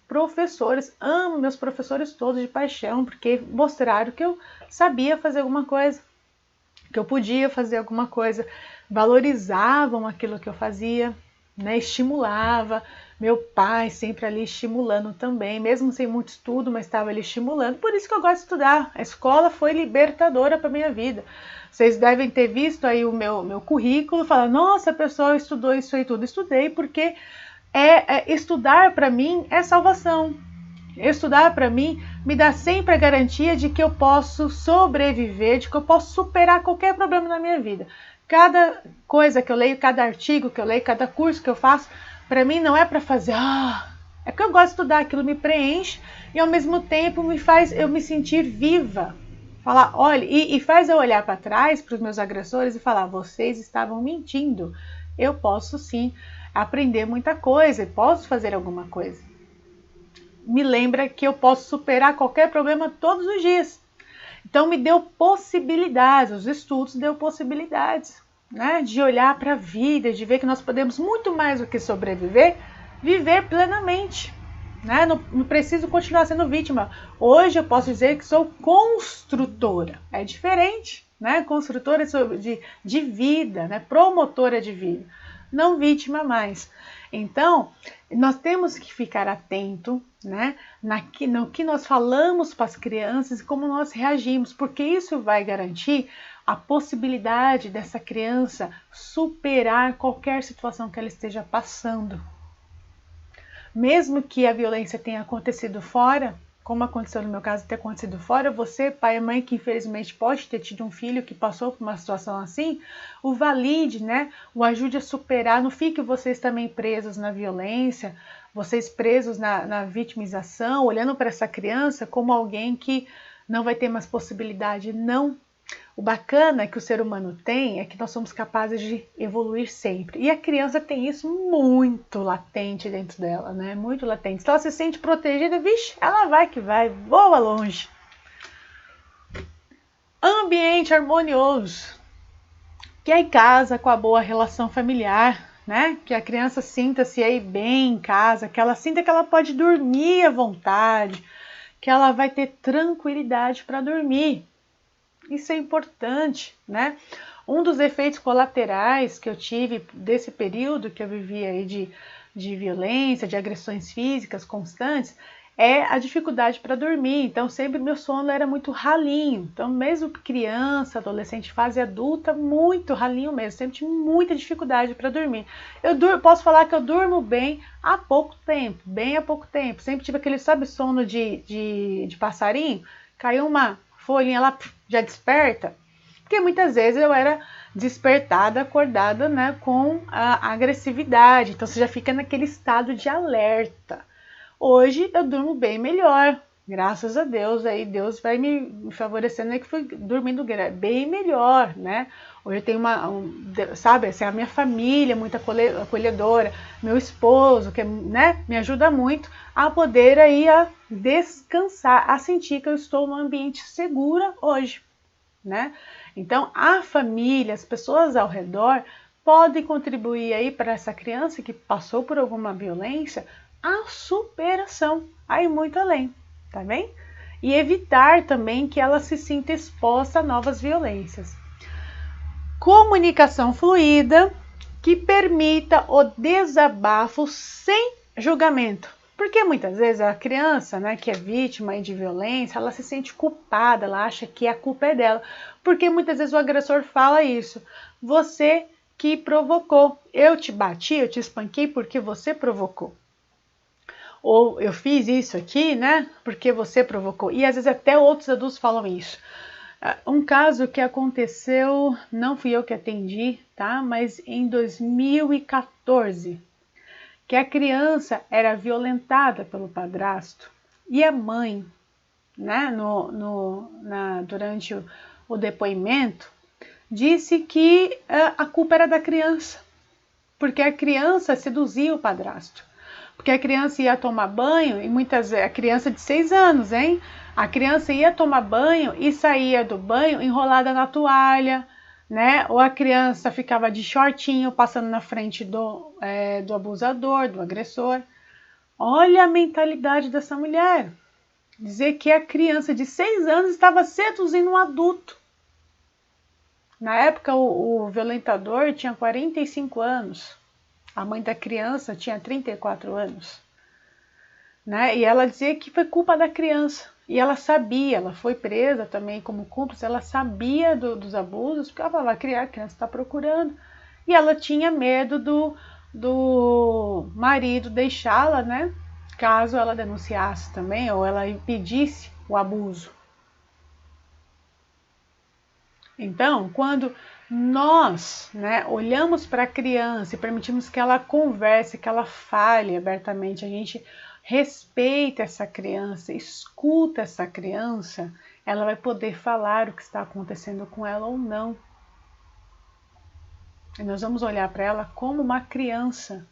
professores, amo meus professores todos de paixão, porque mostraram que eu sabia fazer alguma coisa, que eu podia fazer alguma coisa, valorizavam aquilo que eu fazia, né, estimulava. Meu pai sempre ali estimulando também, mesmo sem muito estudo, mas estava ali estimulando. Por isso que eu gosto de estudar. A escola foi libertadora para a minha vida. Vocês devem ter visto aí o meu currículo, falar, nossa, a pessoa estudou isso aí tudo. Estudei porque estudar para mim é salvação. Estudar para mim me dá sempre a garantia de que eu posso sobreviver, de que eu posso superar qualquer problema na minha vida. Cada coisa que eu leio, cada artigo que eu leio, cada curso que eu faço, para mim não é para fazer, é que eu gosto de estudar, aquilo me preenche e ao mesmo tempo me faz eu me sentir viva. Falar, olha, e faz eu olhar para trás para os meus agressores e falar, vocês estavam mentindo. Eu posso sim aprender muita coisa, posso fazer alguma coisa. me lembra que eu posso superar qualquer problema todos os dias. Então me deu possibilidades, os estudos deu possibilidades, né, de olhar para a vida, de ver que nós podemos muito mais do que sobreviver, viver plenamente. Né? Não preciso continuar sendo vítima. Hoje eu posso dizer que sou construtora. É diferente, né? Construtora de vida, né? Promotora de vida, não vítima mais. Então, nós temos que ficar atento, né, no que nós falamos para as crianças e como nós reagimos, porque isso vai garantir a possibilidade dessa criança superar qualquer situação que ela esteja passando. Mesmo que a violência tenha acontecido fora, como aconteceu no meu caso, ter acontecido fora, você, pai e mãe, que infelizmente pode ter tido um filho que passou por uma situação assim, o valide, né? O ajude a superar, não fique vocês também presos na violência, vocês presos na vitimização, olhando para essa criança como alguém que não vai ter mais possibilidade, não. O bacana que o ser humano tem é que nós somos capazes de evoluir sempre. E a criança tem isso muito latente dentro dela, né? Muito latente. Se ela se sente protegida, vixe, ela vai que vai, voa longe. Ambiente harmonioso. Que é em casa, com a boa relação familiar, né? Que a criança sinta-se aí bem em casa, que ela sinta que ela pode dormir à vontade, que ela vai ter tranquilidade para dormir. Isso é importante, né? Um dos efeitos colaterais que eu tive desse período que eu vivi aí de violência, de agressões físicas constantes, é a dificuldade para dormir. Então, sempre meu sono era muito ralinho. Então, mesmo criança, adolescente, fase adulta, muito ralinho mesmo. Sempre tive muita dificuldade para dormir. Posso falar que eu durmo bem há pouco tempo, bem há pouco tempo. Sempre tive aquele, sabe, sono de passarinho? Caiu uma folhinha lá, já desperta, porque muitas vezes eu era despertada, acordada, né, com a agressividade, então você já fica naquele estado de alerta. Hoje eu durmo bem melhor, graças a Deus, aí Deus vai me favorecendo, aí que fui dormindo bem melhor, né? Hoje eu tenho sabe, assim, a minha família muito acolhedora, meu esposo, que, né, me ajuda muito a poder aí a descansar, a sentir que eu estou num ambiente seguro hoje, né? Então, a família, as pessoas ao redor podem contribuir aí para essa criança que passou por alguma violência, a superação, aí muito além, tá bem? E evitar também que ela se sinta exposta a novas violências. Comunicação fluida que permita o desabafo sem julgamento. Porque muitas vezes a criança, né, que é vítima de violência, ela se sente culpada, ela acha que a culpa é dela. Porque muitas vezes o agressor fala isso. Você que provocou. Eu te bati, eu te espanquei porque você provocou. Ou eu fiz isso aqui, né, porque você provocou. E às vezes até outros adultos falam isso. Um caso que aconteceu, não fui eu que atendi, tá? Mas em 2014, que a criança era violentada pelo padrasto e a mãe, né, durante o depoimento, disse que a culpa era da criança, porque a criança seduzia o padrasto. Porque a criança ia tomar banho, e muitas vezes, a criança de 6 anos, hein? A criança ia tomar banho e saía do banho enrolada na toalha, né? Ou a criança ficava de shortinho passando na frente do abusador, do agressor. Olha a mentalidade dessa mulher. Dizer que a criança de 6 anos estava seduzindo um adulto. Na época, o violentador tinha 45 anos. A mãe da criança tinha 34 anos, né? E ela dizia que foi culpa da criança. E ela sabia, ela foi presa também como cúmplice, ela sabia dos abusos, porque ela falava, a criança está procurando. E ela tinha medo do marido deixá-la, né? Caso ela denunciasse também, ou ela impedisse o abuso. Então, quando nós, né, olhamos para a criança e permitimos que ela converse, que ela fale abertamente, a gente respeita essa criança, escuta essa criança, ela vai poder falar o que está acontecendo com ela ou não. E nós vamos olhar para ela como uma criança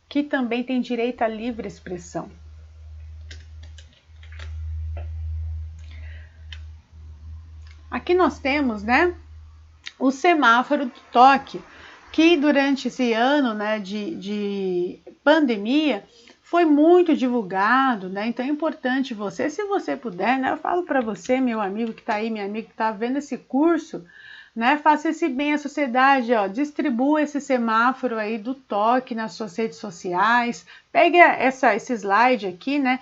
que também tem direito à livre expressão. aqui nós temos, né, o semáforo do toque, que durante esse ano, né, de pandemia foi muito divulgado, né? Então é importante você, se você puder, né, eu falo para você, meu amigo que está aí, minha amiga que está vendo esse curso, né, faça esse bem à sociedade, ó, distribua esse semáforo aí do toque nas suas redes sociais, pegue esse slide aqui, né,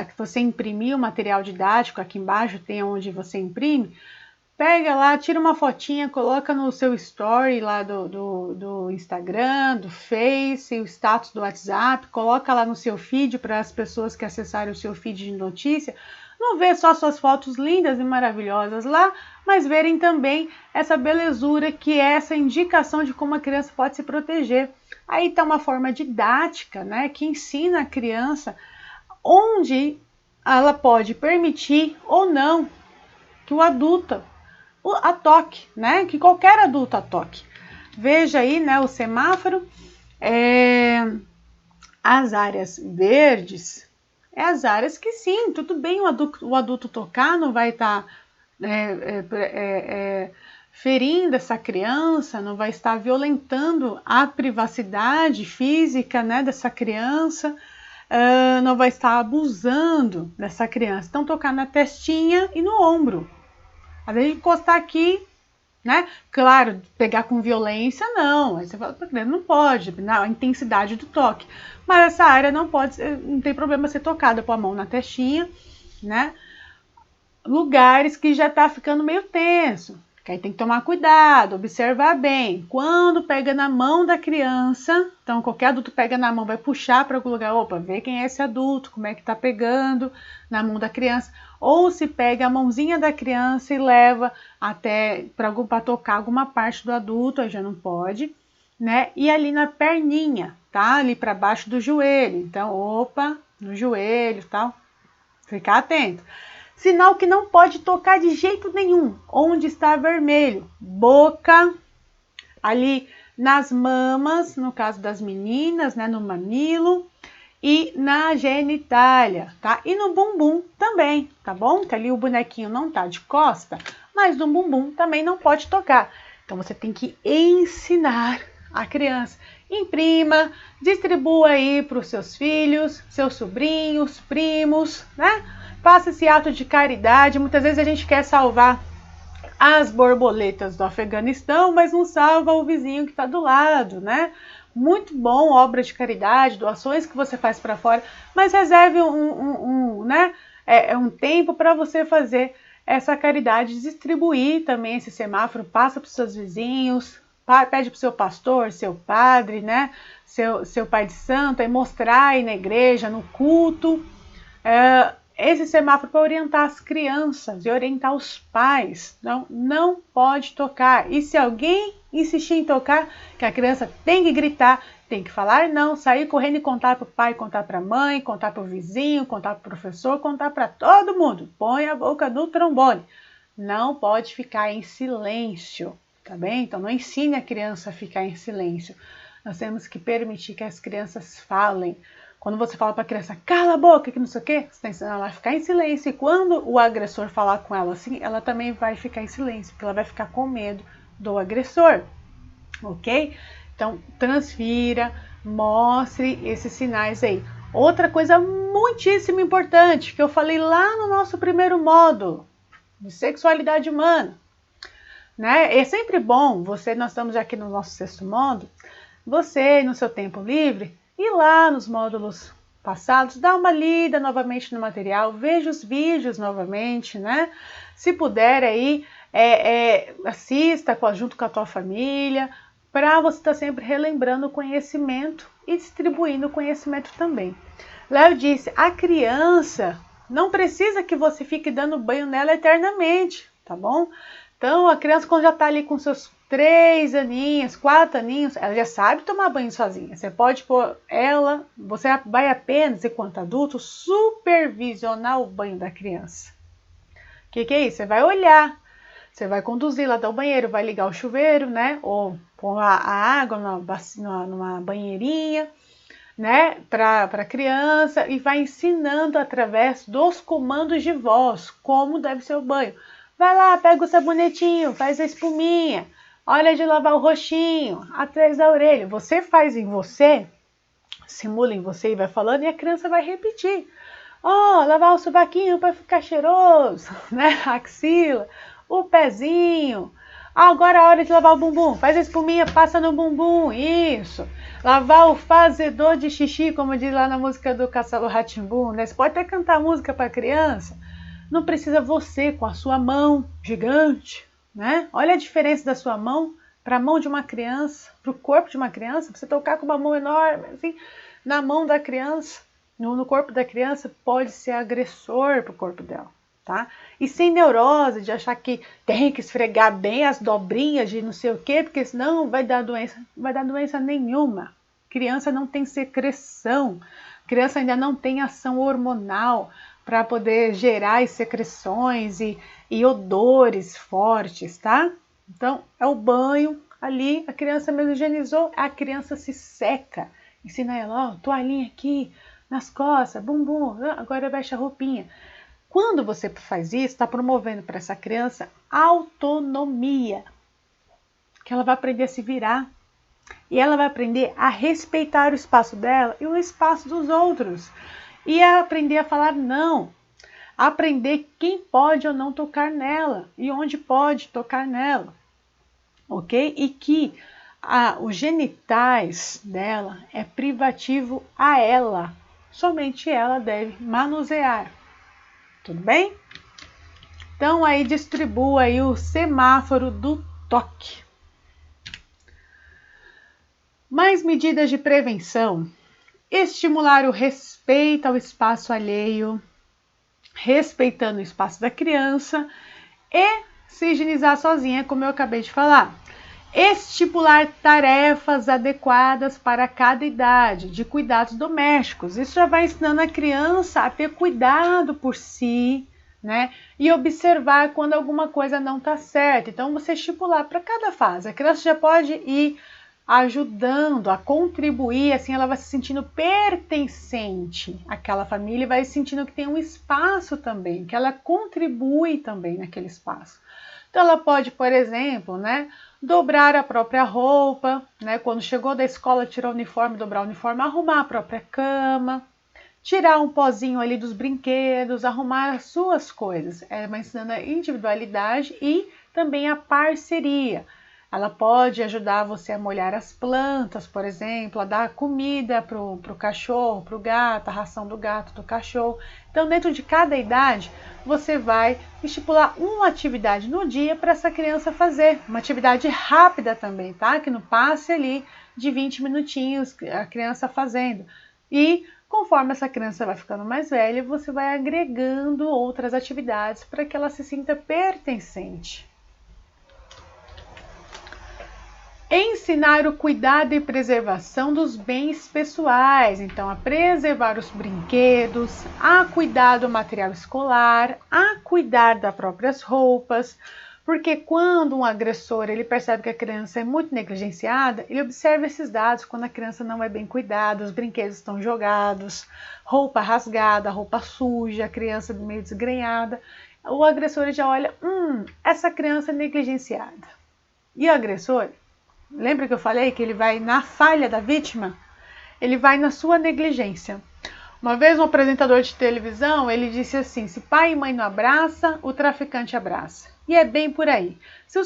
que você imprimiu o material didático, aqui embaixo tem onde você imprime, pega lá, tira uma fotinha, coloca no seu story lá do Instagram, do Face, o status do WhatsApp, coloca lá no seu feed para as pessoas que acessarem o seu feed de notícia, não ver só suas fotos lindas e maravilhosas lá, mas verem também essa belezura que é essa indicação de como a criança pode se proteger. Aí está uma forma didática, né, que ensina a criança onde ela pode permitir ou não que o adulto a toque, né? Que qualquer adulto a toque. Veja aí, né, o semáforo, as áreas verdes, as áreas que sim, tudo bem o adulto tocar, não vai estar ferindo essa criança, não vai estar violentando a privacidade física, né, dessa criança, não vai estar abusando dessa criança. Então, tocar na testinha e no ombro. Às vezes encostar aqui, né? Claro, pegar com violência, não. Aí você fala, não pode, a intensidade do toque. Mas essa área não pode, não tem problema ser tocada com a mão na testinha, né? Lugares que já tá ficando meio tenso, que aí tem que tomar cuidado, observar bem. Quando pega na mão da criança, então qualquer adulto pega na mão, vai puxar para algum lugar, opa, vê quem é esse adulto, como é que tá pegando na mão da criança. Ou se pega a mãozinha da criança e leva até para tocar alguma parte do adulto, aí já não pode, né? E ali na perninha, tá? Ali para baixo do joelho. Então, opa, no joelho, tal. Ficar atento. Sinal que não pode tocar de jeito nenhum. Onde está vermelho? Boca, ali nas mamas, no caso das meninas, né? No mamilo. E na genitália, tá? E no bumbum também, tá bom? Que ali o bonequinho não tá de costa, mas no bumbum também não pode tocar. Então você tem que ensinar a criança. Imprima, distribua aí para os seus filhos, seus sobrinhos, primos, né? Faça esse ato de caridade. Muitas vezes a gente quer salvar as borboletas do Afeganistão, mas não salva o vizinho que está do lado, né? Muito bom, obra de caridade, doações que você faz para fora, mas reserve um tempo para você fazer essa caridade, distribuir também esse semáforo, passa para os seus vizinhos, pede para o seu pastor, seu padre, né, seu pai de santo, e mostrar aí na igreja, no culto, esse semáforo para orientar as crianças e orientar os pais. Não pode tocar. E se alguém insistir em tocar, que a criança tem que gritar, tem que falar não, sair correndo e contar para o pai, contar para a mãe, contar para o vizinho, contar para o professor, contar para todo mundo. Põe a boca no trombone. Não pode ficar em silêncio, tá bem? Então não ensine a criança a ficar em silêncio. Nós temos que permitir que as crianças falem. Quando você fala para a criança, cala a boca, que não sei o quê, você está ensinando ela a ficar em silêncio. E quando o agressor falar com ela assim, ela também vai ficar em silêncio, porque ela vai ficar com medo do agressor, ok? Então, transfira, mostre esses sinais aí. Outra coisa muitíssimo importante, que eu falei lá no nosso primeiro módulo, de sexualidade humana, né? É sempre bom, nós estamos aqui no nosso sexto módulo, você, no seu tempo livre, ir lá nos módulos passados, dá uma lida novamente no material, veja os vídeos novamente, né? Se puder aí, assista junto com a tua família, para você estar sempre relembrando o conhecimento e distribuindo o conhecimento também. Léo disse, a criança não precisa que você fique dando banho nela eternamente, tá bom? Então, a criança quando já está ali com seus 3 aninhos, 4 aninhos, ela já sabe tomar banho sozinha. Você pode pôr ela, você vai apenas, enquanto adulto, supervisionar o banho da criança. O que é isso? Você vai olhar, você vai conduzir lá do banheiro, vai ligar o chuveiro, né? Ou pôr a água numa banheirinha, né? Para a criança e vai ensinando através dos comandos de voz como deve ser o banho. Vai lá, pega o sabonetinho, faz a espuminha. Hora de lavar o roxinho, atrás da orelha. Você faz em você, simula em você e vai falando e a criança vai repetir. Lavar o sovaquinho para ficar cheiroso, né? A axila, o pezinho. Agora é a hora de lavar o bumbum. Faz a espuminha, passa no bumbum. Isso. Lavar o fazedor de xixi, como diz lá na música do Castelo Rá-Tim-Bum, né? Você pode até cantar música para criança. Não precisa você com a sua mão gigante, né? Olha a diferença da sua mão para a mão de uma criança, para o corpo de uma criança. Você tocar com uma mão enorme, assim, na mão da criança, no corpo da criança, pode ser agressor para o corpo dela, tá? E sem neurose de achar que tem que esfregar bem as dobrinhas de não sei o quê, porque senão vai dar doença. Não vai dar doença nenhuma. Criança não tem secreção, criança ainda não tem ação hormonal para poder gerar as secreções e odores fortes, tá? Então, é o banho ali, a criança mesmo higienizou, a criança se seca. Ensina ela, toalhinha aqui, nas costas, bumbum, agora veste a roupinha. Quando você faz isso, está promovendo para essa criança autonomia, que ela vai aprender a se virar. E ela vai aprender a respeitar o espaço dela e o espaço dos outros. E a aprender a falar não. Aprender quem pode ou não tocar nela e onde pode tocar nela. Ok? E que os genitais dela é privativo a ela. Somente ela deve manusear. Tudo bem? Então aí distribua aí o semáforo do toque. Mais medidas de prevenção. Estimular o respeito ao espaço alheio, respeitando o espaço da criança e se higienizar sozinha, como eu acabei de falar. Estipular tarefas adequadas para cada idade, de cuidados domésticos. Isso já vai ensinando a criança a ter cuidado por si, né? E observar quando alguma coisa não está certa. Então, você estipular para cada fase. A criança já pode ir ajudando a contribuir, assim ela vai se sentindo pertencente àquela família e vai sentindo que tem um espaço também, que ela contribui também naquele espaço. Então ela pode, por exemplo, né, dobrar a própria roupa, né, quando chegou da escola, tirar o uniforme, dobrar o uniforme, arrumar a própria cama, tirar um pozinho ali dos brinquedos, arrumar as suas coisas. Vai ensinando a individualidade e também a parceria. Ela pode ajudar você a molhar as plantas, por exemplo, a dar comida para o cachorro, para o gato, a ração do gato, do cachorro. Então, dentro de cada idade, você vai estipular uma atividade no dia para essa criança fazer. Uma atividade rápida também, tá? Que não passe ali de 20 minutinhos a criança fazendo. E conforme essa criança vai ficando mais velha, você vai agregando outras atividades para que ela se sinta pertencente. Ensinar o cuidado e preservação dos bens pessoais, então a preservar os brinquedos, a cuidar do material escolar, a cuidar das próprias roupas, porque quando um agressor ele percebe que a criança é muito negligenciada, ele observa esses dados quando a criança não é bem cuidada, os brinquedos estão jogados, roupa rasgada, roupa suja, a criança meio desgrenhada, o agressor já olha, essa criança é negligenciada. E o agressor, lembra que eu falei que ele vai na falha da vítima? Ele vai na sua negligência. Uma vez um apresentador de televisão, ele disse assim, se pai e mãe não abraçam, o traficante abraça. E é bem por aí. Se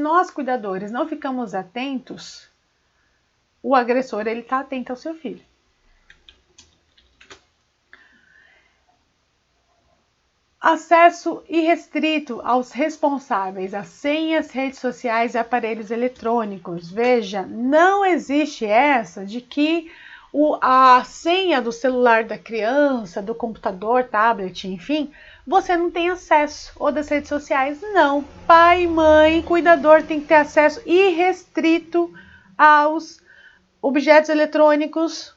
nós cuidadores não ficamos atentos, o agressor ele está atento ao seu filho. Acesso irrestrito aos responsáveis, às senhas, redes sociais e aparelhos eletrônicos. Veja, não existe essa de que a senha do celular da criança, do computador, tablet, enfim, você não tem acesso, ou das redes sociais. Não, pai, mãe, cuidador tem que ter acesso irrestrito aos objetos eletrônicos,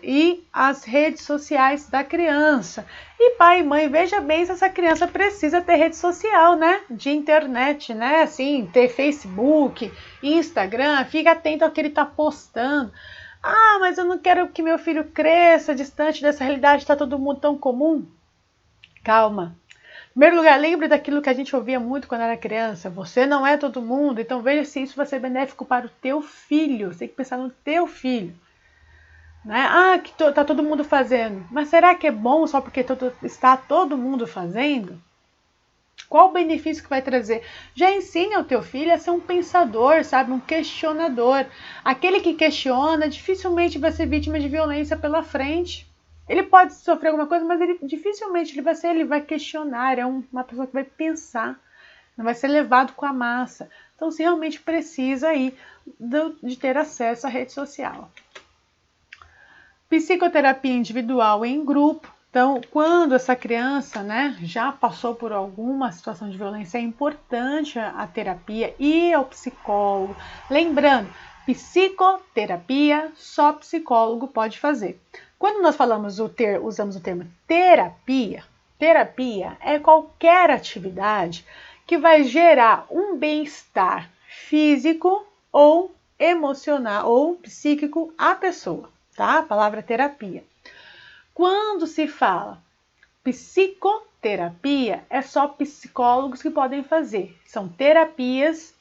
e as redes sociais da criança. E pai e mãe, veja bem se essa criança precisa ter rede social, né? De internet, né? Assim, ter Facebook, Instagram, fica atento ao que ele está postando. Ah, mas eu não quero que meu filho cresça distante dessa realidade, está todo mundo tão comum. Calma. Em primeiro lugar, lembre daquilo que a gente ouvia muito quando era criança. Você não é todo mundo, então veja se isso vai ser benéfico para o teu filho. Você tem que pensar no teu filho. Né? Que tá todo mundo fazendo. Mas será que é bom só porque está todo mundo fazendo? Qual o benefício que vai trazer? Já ensine ao teu filho a ser um pensador, sabe? Um questionador. Aquele que questiona dificilmente vai ser vítima de violência pela frente. Ele pode sofrer alguma coisa, mas dificilmente ele vai questionar. É uma pessoa que vai pensar. Não vai ser levado com a massa. Então, se realmente precisa aí de ter acesso à rede social. Psicoterapia individual e em grupo. Então, quando essa criança, né, já passou por alguma situação de violência, é importante a terapia e ao psicólogo. Lembrando, psicoterapia só psicólogo pode fazer. Quando nós usamos o termo terapia, terapia é qualquer atividade que vai gerar um bem-estar físico ou emocional ou psíquico à pessoa, tá? A palavra terapia. Quando se fala psicoterapia, é só psicólogos que podem fazer. São terapias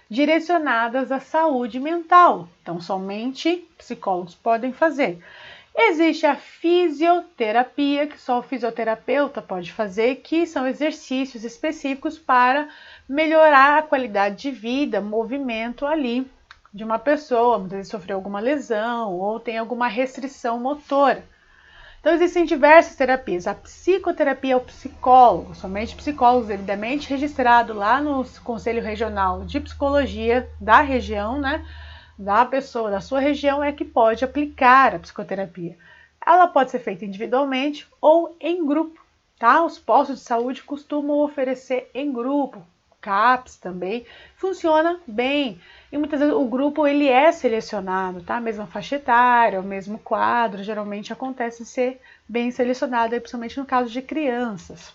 direcionadas à saúde mental. Então, somente psicólogos podem fazer. Existe a fisioterapia, que só o fisioterapeuta pode fazer, que são exercícios específicos para melhorar a qualidade de vida, movimento ali de uma pessoa, muitas vezes sofreu alguma lesão ou tem alguma restrição motora. Então, existem diversas terapias. A psicoterapia é o psicólogo, somente psicólogos devidamente registrados lá no Conselho Regional de Psicologia da região, né, da pessoa, da sua região, é que pode aplicar a psicoterapia. Ela pode ser feita individualmente ou em grupo, tá? Os postos de saúde costumam oferecer em grupo. CAPS também funciona bem. E muitas vezes o grupo ele é selecionado, tá? A mesma faixa etária, o mesmo quadro, geralmente acontece ser bem selecionado, principalmente no caso de crianças.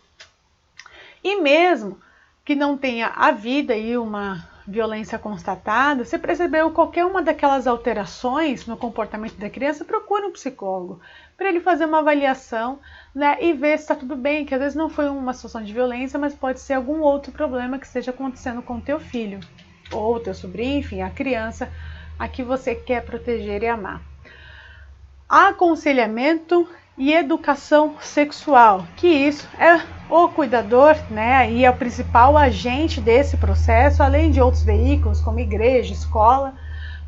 E mesmo que não tenha havido aí uma violência constatada, se percebeu qualquer uma daquelas alterações no comportamento da criança, procure um psicólogo para ele fazer uma avaliação, né, e ver se está tudo bem, que às vezes não foi uma situação de violência, mas pode ser algum outro problema que esteja acontecendo com o teu filho, ou teu sobrinho, enfim, a criança a que você quer proteger e amar. Aconselhamento e educação sexual, que isso é o cuidador, né, e é o principal agente desse processo, além de outros veículos como igreja, escola,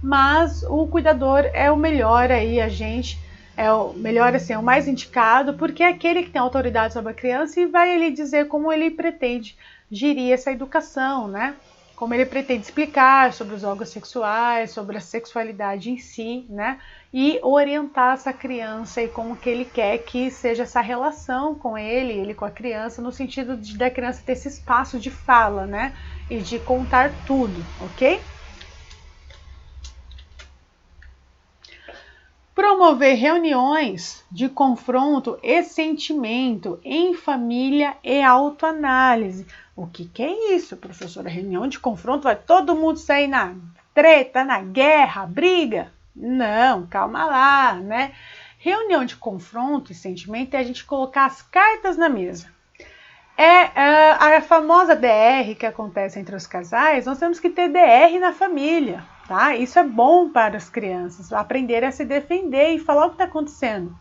mas o cuidador é o melhor aí agente, é o melhor assim, é o mais indicado, porque é aquele que tem autoridade sobre a criança e vai ele dizer como ele pretende gerir essa educação, né? Como ele pretende explicar sobre os órgãos sexuais, sobre a sexualidade em si, né? E orientar essa criança e como que ele quer que seja essa relação com ele com a criança, no sentido da criança ter esse espaço de fala, né? E de contar tudo, ok? Promover reuniões de confronto e sentimento em família e autoanálise. O que é isso, professora? Reunião de confronto, vai todo mundo sair na treta, na guerra, briga? Não, calma lá, né? Reunião de confronto e sentimento é a gente colocar as cartas na mesa. A famosa DR que acontece entre os casais, nós temos que ter DR na família, tá? Isso é bom para as crianças, aprender a se defender e falar o que está acontecendo.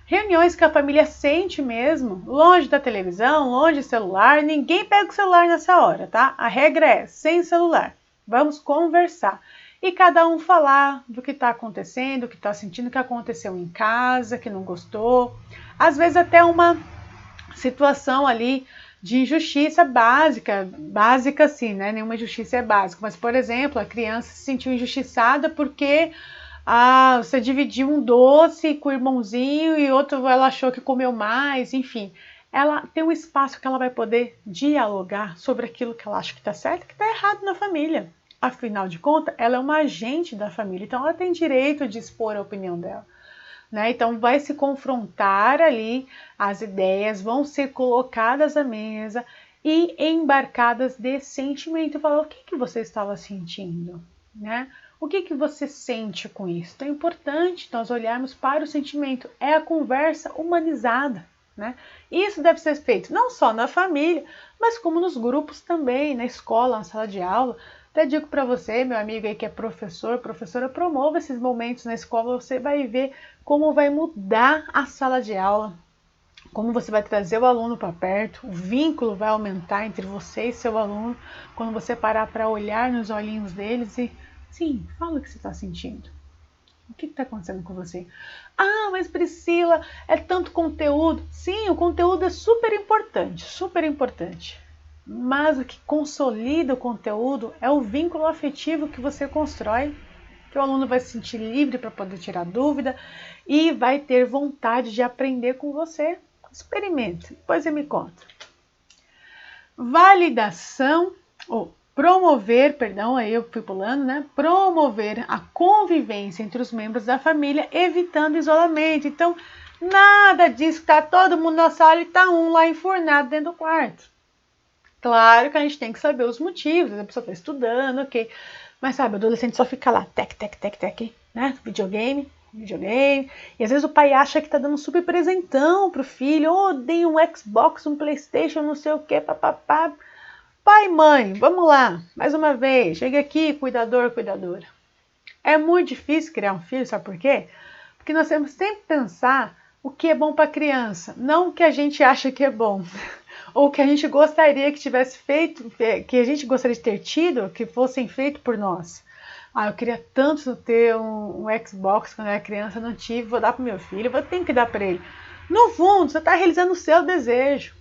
Reuniões que a família sente mesmo, longe da televisão, longe do celular, ninguém pega o celular nessa hora, tá? A regra é sem celular, vamos conversar. E cada um falar do que está acontecendo, o que está sentindo, o que aconteceu em casa, que não gostou. Às vezes até uma situação ali de injustiça básica sim, né? Nenhuma injustiça é básica, mas, por exemplo, a criança se sentiu injustiçada porque você dividiu um doce com o irmãozinho e outro ela achou que comeu mais, enfim. Ela tem um espaço que ela vai poder dialogar sobre aquilo que ela acha que está certo e que está errado na família. Afinal de contas, ela é uma agente da família, então ela tem direito de expor a opinião dela. Né? Então vai se confrontar ali, as ideias vão ser colocadas à mesa e embarcadas de sentimento. Falar o que você estava sentindo, né? O que você sente com isso? Então é importante nós olharmos para o sentimento. É a conversa humanizada, né? Isso deve ser feito não só na família, mas como nos grupos também, na escola, na sala de aula. Até digo para você, meu amigo aí que é professor, professora, promova esses momentos na escola, você vai ver como vai mudar a sala de aula, como você vai trazer o aluno para perto, o vínculo vai aumentar entre você e seu aluno, quando você parar para olhar nos olhinhos deles e, sim, fala o que você está sentindo. O que está acontecendo com você? Ah, mas Priscila, é tanto conteúdo. Sim, o conteúdo é super importante, super importante. Mas o que consolida o conteúdo é o vínculo afetivo que você constrói, que o aluno vai se sentir livre para poder tirar dúvida e vai ter vontade de aprender com você. Experimente, depois você me conta. Validação, ou promover, perdão, aí eu fui pulando, né? Promover a convivência entre os membros da família, evitando isolamento. Então, nada disso que tá todo mundo na sala e tá um lá enfurnado dentro do quarto. Claro que a gente tem que saber os motivos, a pessoa tá estudando, ok. Mas sabe, o adolescente só fica lá, tec, né? Videogame. E às vezes o pai acha que tá dando um super presentão pro filho, ou dei um Xbox, um PlayStation, não sei o que, papapá. Pai, mãe, vamos lá, mais uma vez, chega aqui, cuidador, cuidadora. É muito difícil criar um filho, sabe por quê? Porque nós temos sempre que pensar o que é bom para a criança, não o que a gente acha que é bom, ou o que a gente gostaria que tivesse feito, que a gente gostaria de ter tido, que fossem feitos por nós. Ah, eu queria tanto ter um Xbox quando eu era criança, não tive, vou dar para o meu filho, vou ter que dar para ele. No fundo, você está realizando o seu desejo.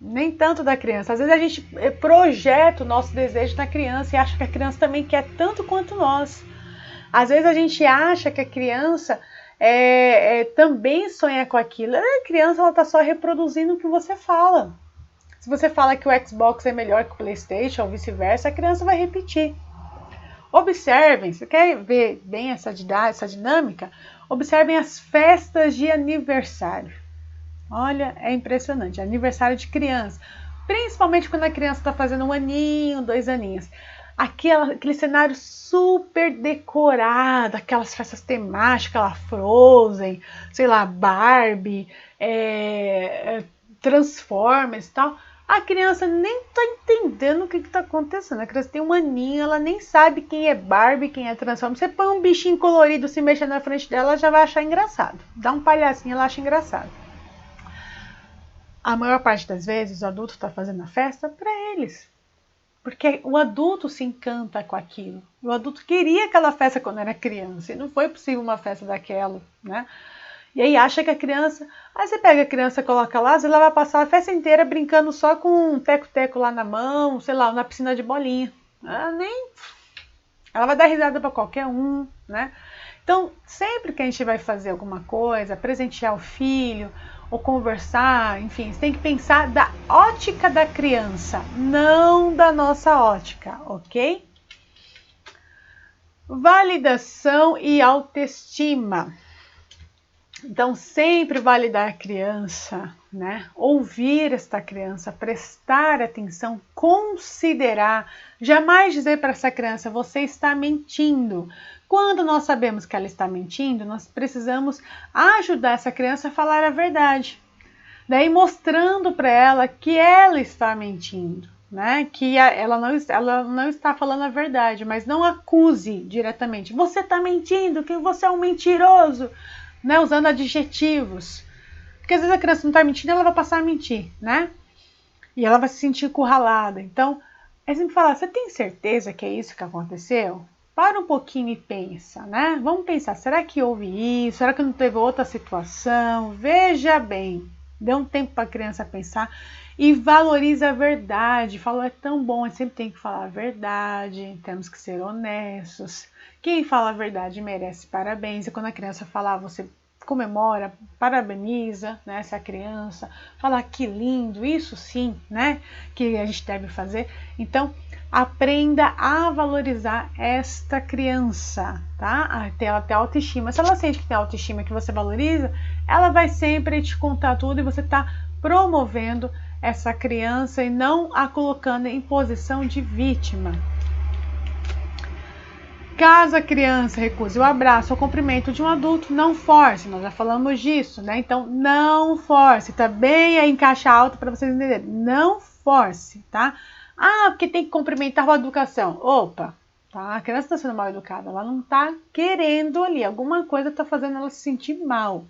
Nem tanto da criança. Às vezes a gente projeta o nosso desejo na criança e acha que a criança também quer tanto quanto nós. Às vezes a gente acha que a criança também sonha com aquilo. A criança está só reproduzindo o que você fala. Se você fala que o Xbox é melhor que o PlayStation ou vice-versa, a criança vai repetir. Observem, você quer ver bem essa dinâmica? Observem as festas de aniversário. Olha, é impressionante, aniversário de criança, principalmente quando a criança está fazendo 1 aninho, 2 aninhos. Aquele cenário super decorado, aquelas festas temáticas, lá, Frozen, sei lá, Barbie, Transformers e tal. A criança nem está entendendo o que está acontecendo. A criança tem 1 aninho, ela nem sabe quem é Barbie, quem é Transformers. Você põe um bichinho colorido se mexer na frente dela, ela já vai achar engraçado. Dá um palhacinho, ela acha engraçado. A maior parte das vezes o adulto está fazendo a festa para eles. Porque o adulto se encanta com aquilo. O adulto queria aquela festa quando era criança. E não foi possível uma festa daquela, né? E aí acha que a criança... Aí você pega a criança, coloca lá, ela vai passar a festa inteira brincando só com um teco-teco lá na mão, sei lá, na piscina de bolinha. Ela vai dar risada para qualquer um, né? Então, sempre que a gente vai fazer alguma coisa, presentear o filho, ou conversar, enfim, você tem que pensar da ótica da criança, não da nossa ótica, ok? Validação e autoestima. Então, sempre validar a criança, né? Ouvir esta criança, prestar atenção, considerar, jamais dizer para essa criança, você está mentindo. Quando nós sabemos que ela está mentindo, nós precisamos ajudar essa criança a falar a verdade. Daí mostrando para ela que ela está mentindo, né? Que ela não está falando a verdade, mas não acuse diretamente. Você está mentindo, que você é um mentiroso, né? Usando adjetivos. Porque às vezes a criança não está mentindo, ela vai passar a mentir, né? E ela vai se sentir encurralada. Então, é sempre falar, você tem certeza que é isso que aconteceu? Para um pouquinho e pensa, né? Vamos pensar, será que houve isso? Será que não teve outra situação? Veja bem, dê um tempo para a criança pensar e valorize a verdade. Falou, é tão bom, a gente sempre tem que falar a verdade, temos que ser honestos. Quem fala a verdade merece parabéns. E quando a criança falar, você comemora, parabeniza, né, essa criança, fala que lindo, isso sim, né, que a gente deve fazer. Então, aprenda a valorizar esta criança, tá? Até ela ter autoestima. Se ela sente que tem autoestima, que você valoriza, ela vai sempre te contar tudo e você está promovendo essa criança e não a colocando em posição de vítima. Caso a criança recuse o abraço ou cumprimento de um adulto, não force. Nós já falamos disso, né? Então, não force. Tá bem aí em caixa alta para vocês entenderem. Não force, tá? Ah, porque tem que cumprimentar com a educação. Opa, tá? A criança está sendo mal educada. Ela não está querendo ali. Alguma coisa está fazendo ela se sentir mal.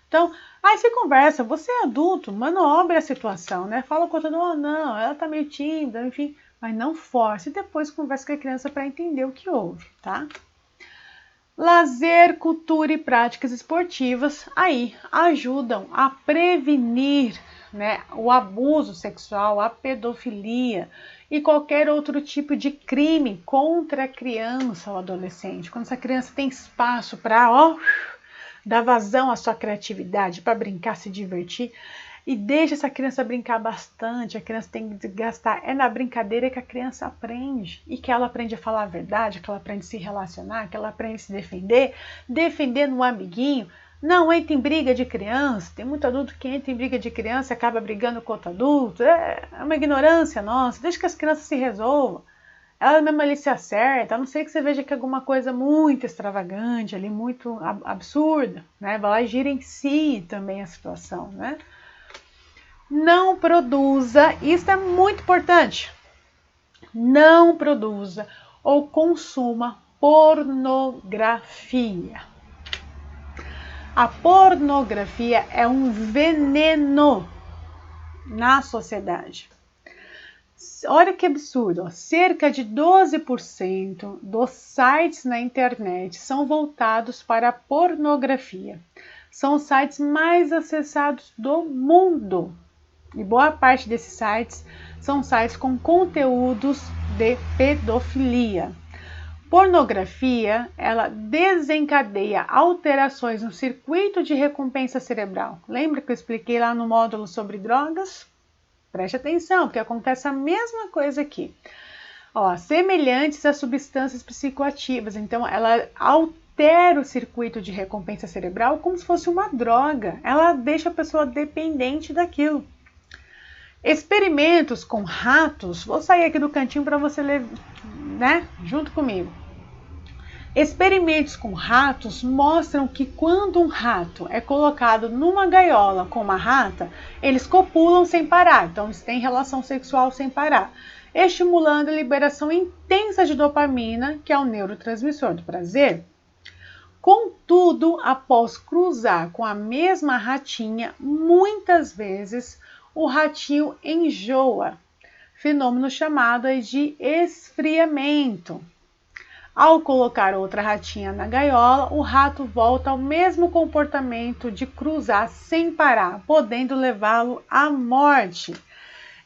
Então, aí você conversa. Você é adulto, manobre a situação, né? Fala com o outro, oh, não, ela tá meio tímida, enfim. Mas não force. E depois conversa com a criança para entender o que houve, tá? Lazer, cultura e práticas esportivas aí ajudam a prevenir, né, o abuso sexual, a pedofilia e qualquer outro tipo de crime contra a criança ou adolescente. Quando essa criança tem espaço para dar vazão à sua criatividade, para brincar, se divertir, e deixa essa criança brincar bastante. A criança tem que gastar. É na brincadeira que a criança aprende. E que ela aprende a falar a verdade, que ela aprende a se relacionar, que ela aprende a se defender. Defender no amiguinho. Não entra em briga de criança. Tem muito adulto que entra em briga de criança e acaba brigando com outro adulto. É uma ignorância nossa. Deixa que as crianças se resolvam. Ela mesma ali se acerta. A não ser que você veja que é alguma coisa muito extravagante ali, muito absurda, né? Vai lá e gira em si também a situação, né? Não produza, isso é muito importante, não produza ou consuma pornografia. A pornografia é um veneno na sociedade. Olha que absurdo, cerca de 12% dos sites na internet são voltados para a pornografia. São os sites mais acessados do mundo. E boa parte desses sites são sites com conteúdos de pedofilia. Pornografia, ela desencadeia alterações no circuito de recompensa cerebral. Lembra que eu expliquei lá no módulo sobre drogas? Preste atenção, porque acontece a mesma coisa aqui. Ó, semelhantes a substâncias psicoativas. Então, ela altera o circuito de recompensa cerebral como se fosse uma droga. Ela deixa a pessoa dependente daquilo. Experimentos com ratos, vou sair aqui do cantinho para você ler, né, junto comigo. Experimentos com ratos mostram que quando um rato é colocado numa gaiola com uma rata, eles copulam sem parar, então eles têm relação sexual sem parar, estimulando a liberação intensa de dopamina, que é o neurotransmissor do prazer. Contudo, após cruzar com a mesma ratinha, muitas vezes o ratinho enjoa, fenômeno chamado de esfriamento. Ao colocar outra ratinha na gaiola, o rato volta ao mesmo comportamento de cruzar sem parar, podendo levá-lo à morte.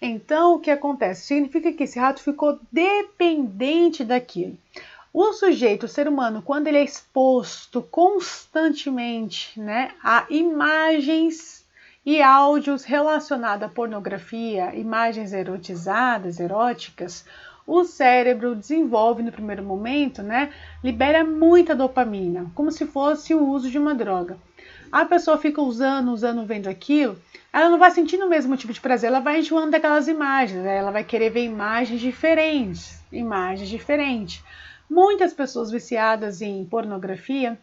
Então, o que acontece? Significa que esse rato ficou dependente daquilo. O sujeito, o ser humano, quando ele é exposto constantemente, né, a imagens e áudios relacionados à pornografia, imagens erotizadas, eróticas, o cérebro desenvolve no primeiro momento, né, libera muita dopamina, como se fosse o uso de uma droga. A pessoa fica usando, vendo aquilo, ela não vai sentindo o mesmo tipo de prazer, ela vai enjoando daquelas imagens, né? Ela vai querer ver imagens diferentes. Muitas pessoas viciadas em pornografia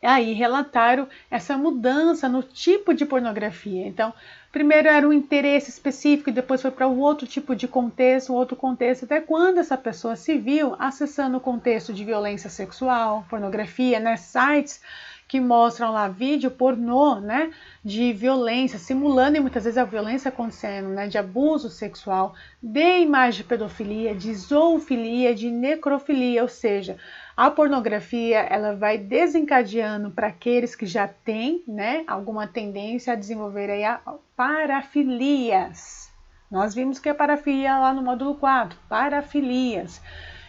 aí relataram essa mudança no tipo de pornografia. Então, primeiro era um interesse específico e depois foi para um outro tipo de contexto, até quando essa pessoa se viu acessando o contexto de violência sexual, pornografia, né, sites que mostram lá vídeo pornô, né, de violência, simulando e muitas vezes a violência acontecendo, né, de abuso sexual, de imagem de pedofilia, de zoofilia, de necrofilia, ou seja, a pornografia ela vai desencadeando para aqueles que já têm, né, alguma tendência a desenvolver aí a parafilias. Nós vimos que é parafilia lá no módulo 4, parafilias.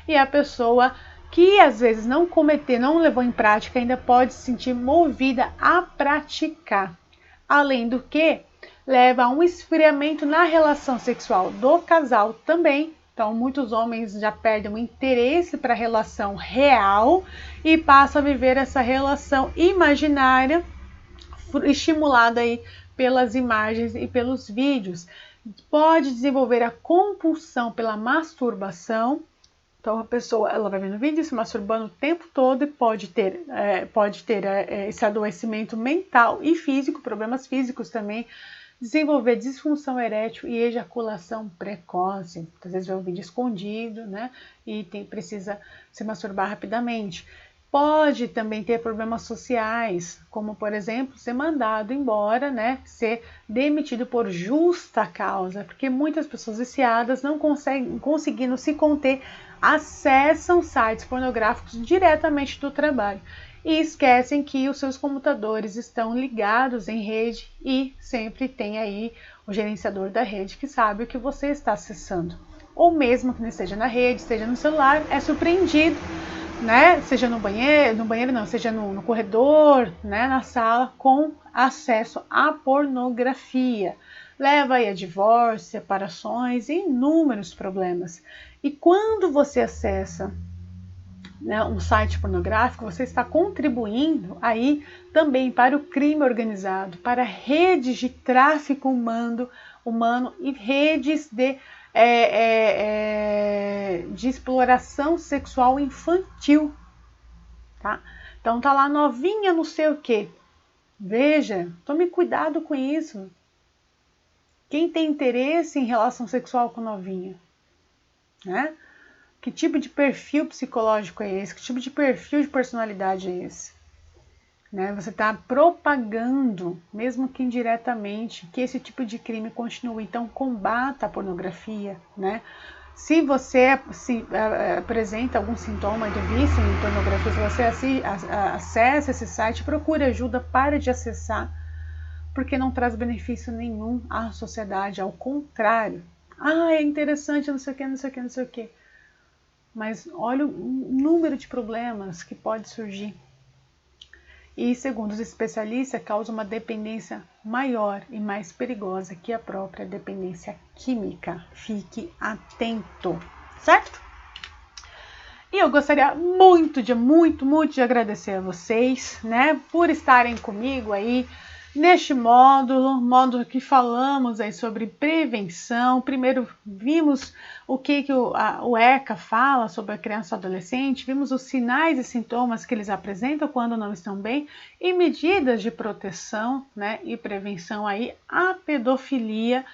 E a pessoa que às vezes não levou em prática, ainda pode se sentir movida a praticar. Além do que, leva a um esfriamento na relação sexual do casal também. Então, muitos homens já perdem o interesse para a relação real e passam a viver essa relação imaginária, estimulada aí pelas imagens e pelos vídeos. Pode desenvolver a compulsão pela masturbação. Então a pessoa ela vai vendo vídeo, se masturbando o tempo todo e pode ter esse adoecimento mental e físico, problemas físicos também, desenvolver disfunção erétil e ejaculação precoce. Às vezes vê um vídeo escondido, né? E precisa se masturbar rapidamente. Pode também ter problemas sociais, como por exemplo, ser mandado embora, né? Ser demitido por justa causa, porque muitas pessoas viciadas não conseguindo se conter, acessam sites pornográficos diretamente do trabalho e esquecem que os seus computadores estão ligados em rede e sempre tem aí o gerenciador da rede que sabe o que você está acessando. Ou mesmo que não esteja na rede, esteja no celular, é surpreendido, né? Seja no banheiro não, seja no corredor, né? Na sala, com acesso à pornografia. Leva aí a divórcio, separações e inúmeros problemas. E quando você acessa, né, um site pornográfico, você está contribuindo aí também para o crime organizado, para redes de tráfico humano e redes de exploração sexual infantil, tá? Então tá lá novinha não sei o que. Veja, tome cuidado com isso. Quem tem interesse em relação sexual com novinha, né? Que tipo de perfil psicológico é esse? Que tipo de perfil de personalidade é esse? Né? Você está propagando, mesmo que indiretamente, que esse tipo de crime continue. Então, combata a pornografia. Né? Se você apresenta algum sintoma do vício em pornografia, se você acessa esse site, procure ajuda, pare de acessar, porque não traz benefício nenhum à sociedade, ao contrário. Ah, é interessante, não sei o que, não sei o que, não sei o que. Mas olha o número de problemas que pode surgir. E, segundo os especialistas, causa uma dependência maior e mais perigosa que a própria dependência química. Fique atento, certo? E eu gostaria muito de agradecer a vocês, né, por estarem comigo aí neste módulo que falamos aí sobre prevenção. Primeiro vimos o que o ECA fala sobre a criança e adolescente, vimos os sinais e sintomas que eles apresentam quando não estão bem e medidas de proteção, né, e prevenção aí à pedofilia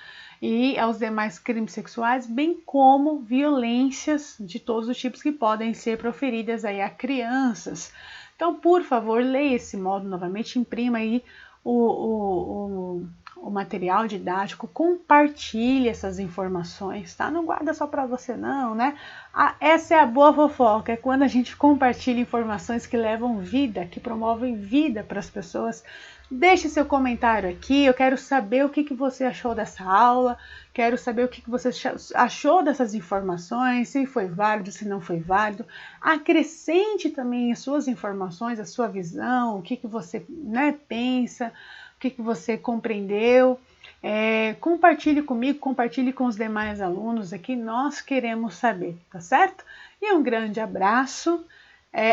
e aos demais crimes sexuais, bem como violências de todos os tipos que podem ser proferidas aí a crianças. Então, por favor, leia esse módulo novamente, imprima aí o material didático, compartilhe essas informações, tá? Não guarda só para você não, né? Essa é a boa fofoca, é quando a gente compartilha informações que levam vida, que promovem vida para as pessoas. Deixe seu comentário aqui, eu quero saber o que você achou dessa aula, quero saber o que você achou dessas informações, se foi válido, se não foi válido. Acrescente também as suas informações, a sua visão, o que você, né, pensa, o que você compreendeu. Compartilhe comigo, compartilhe com os demais alunos aqui, nós queremos saber, tá certo? E um grande abraço.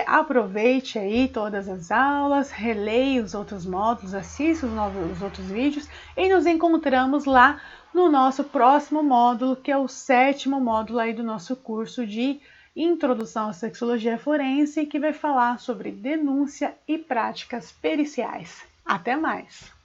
Aproveite aí todas as aulas, releia os outros módulos, assista os outros vídeos e nos encontramos lá no nosso próximo módulo, que é o 7º módulo aí do nosso curso de Introdução à Sexologia Forense, que vai falar sobre denúncia e práticas periciais. Até mais!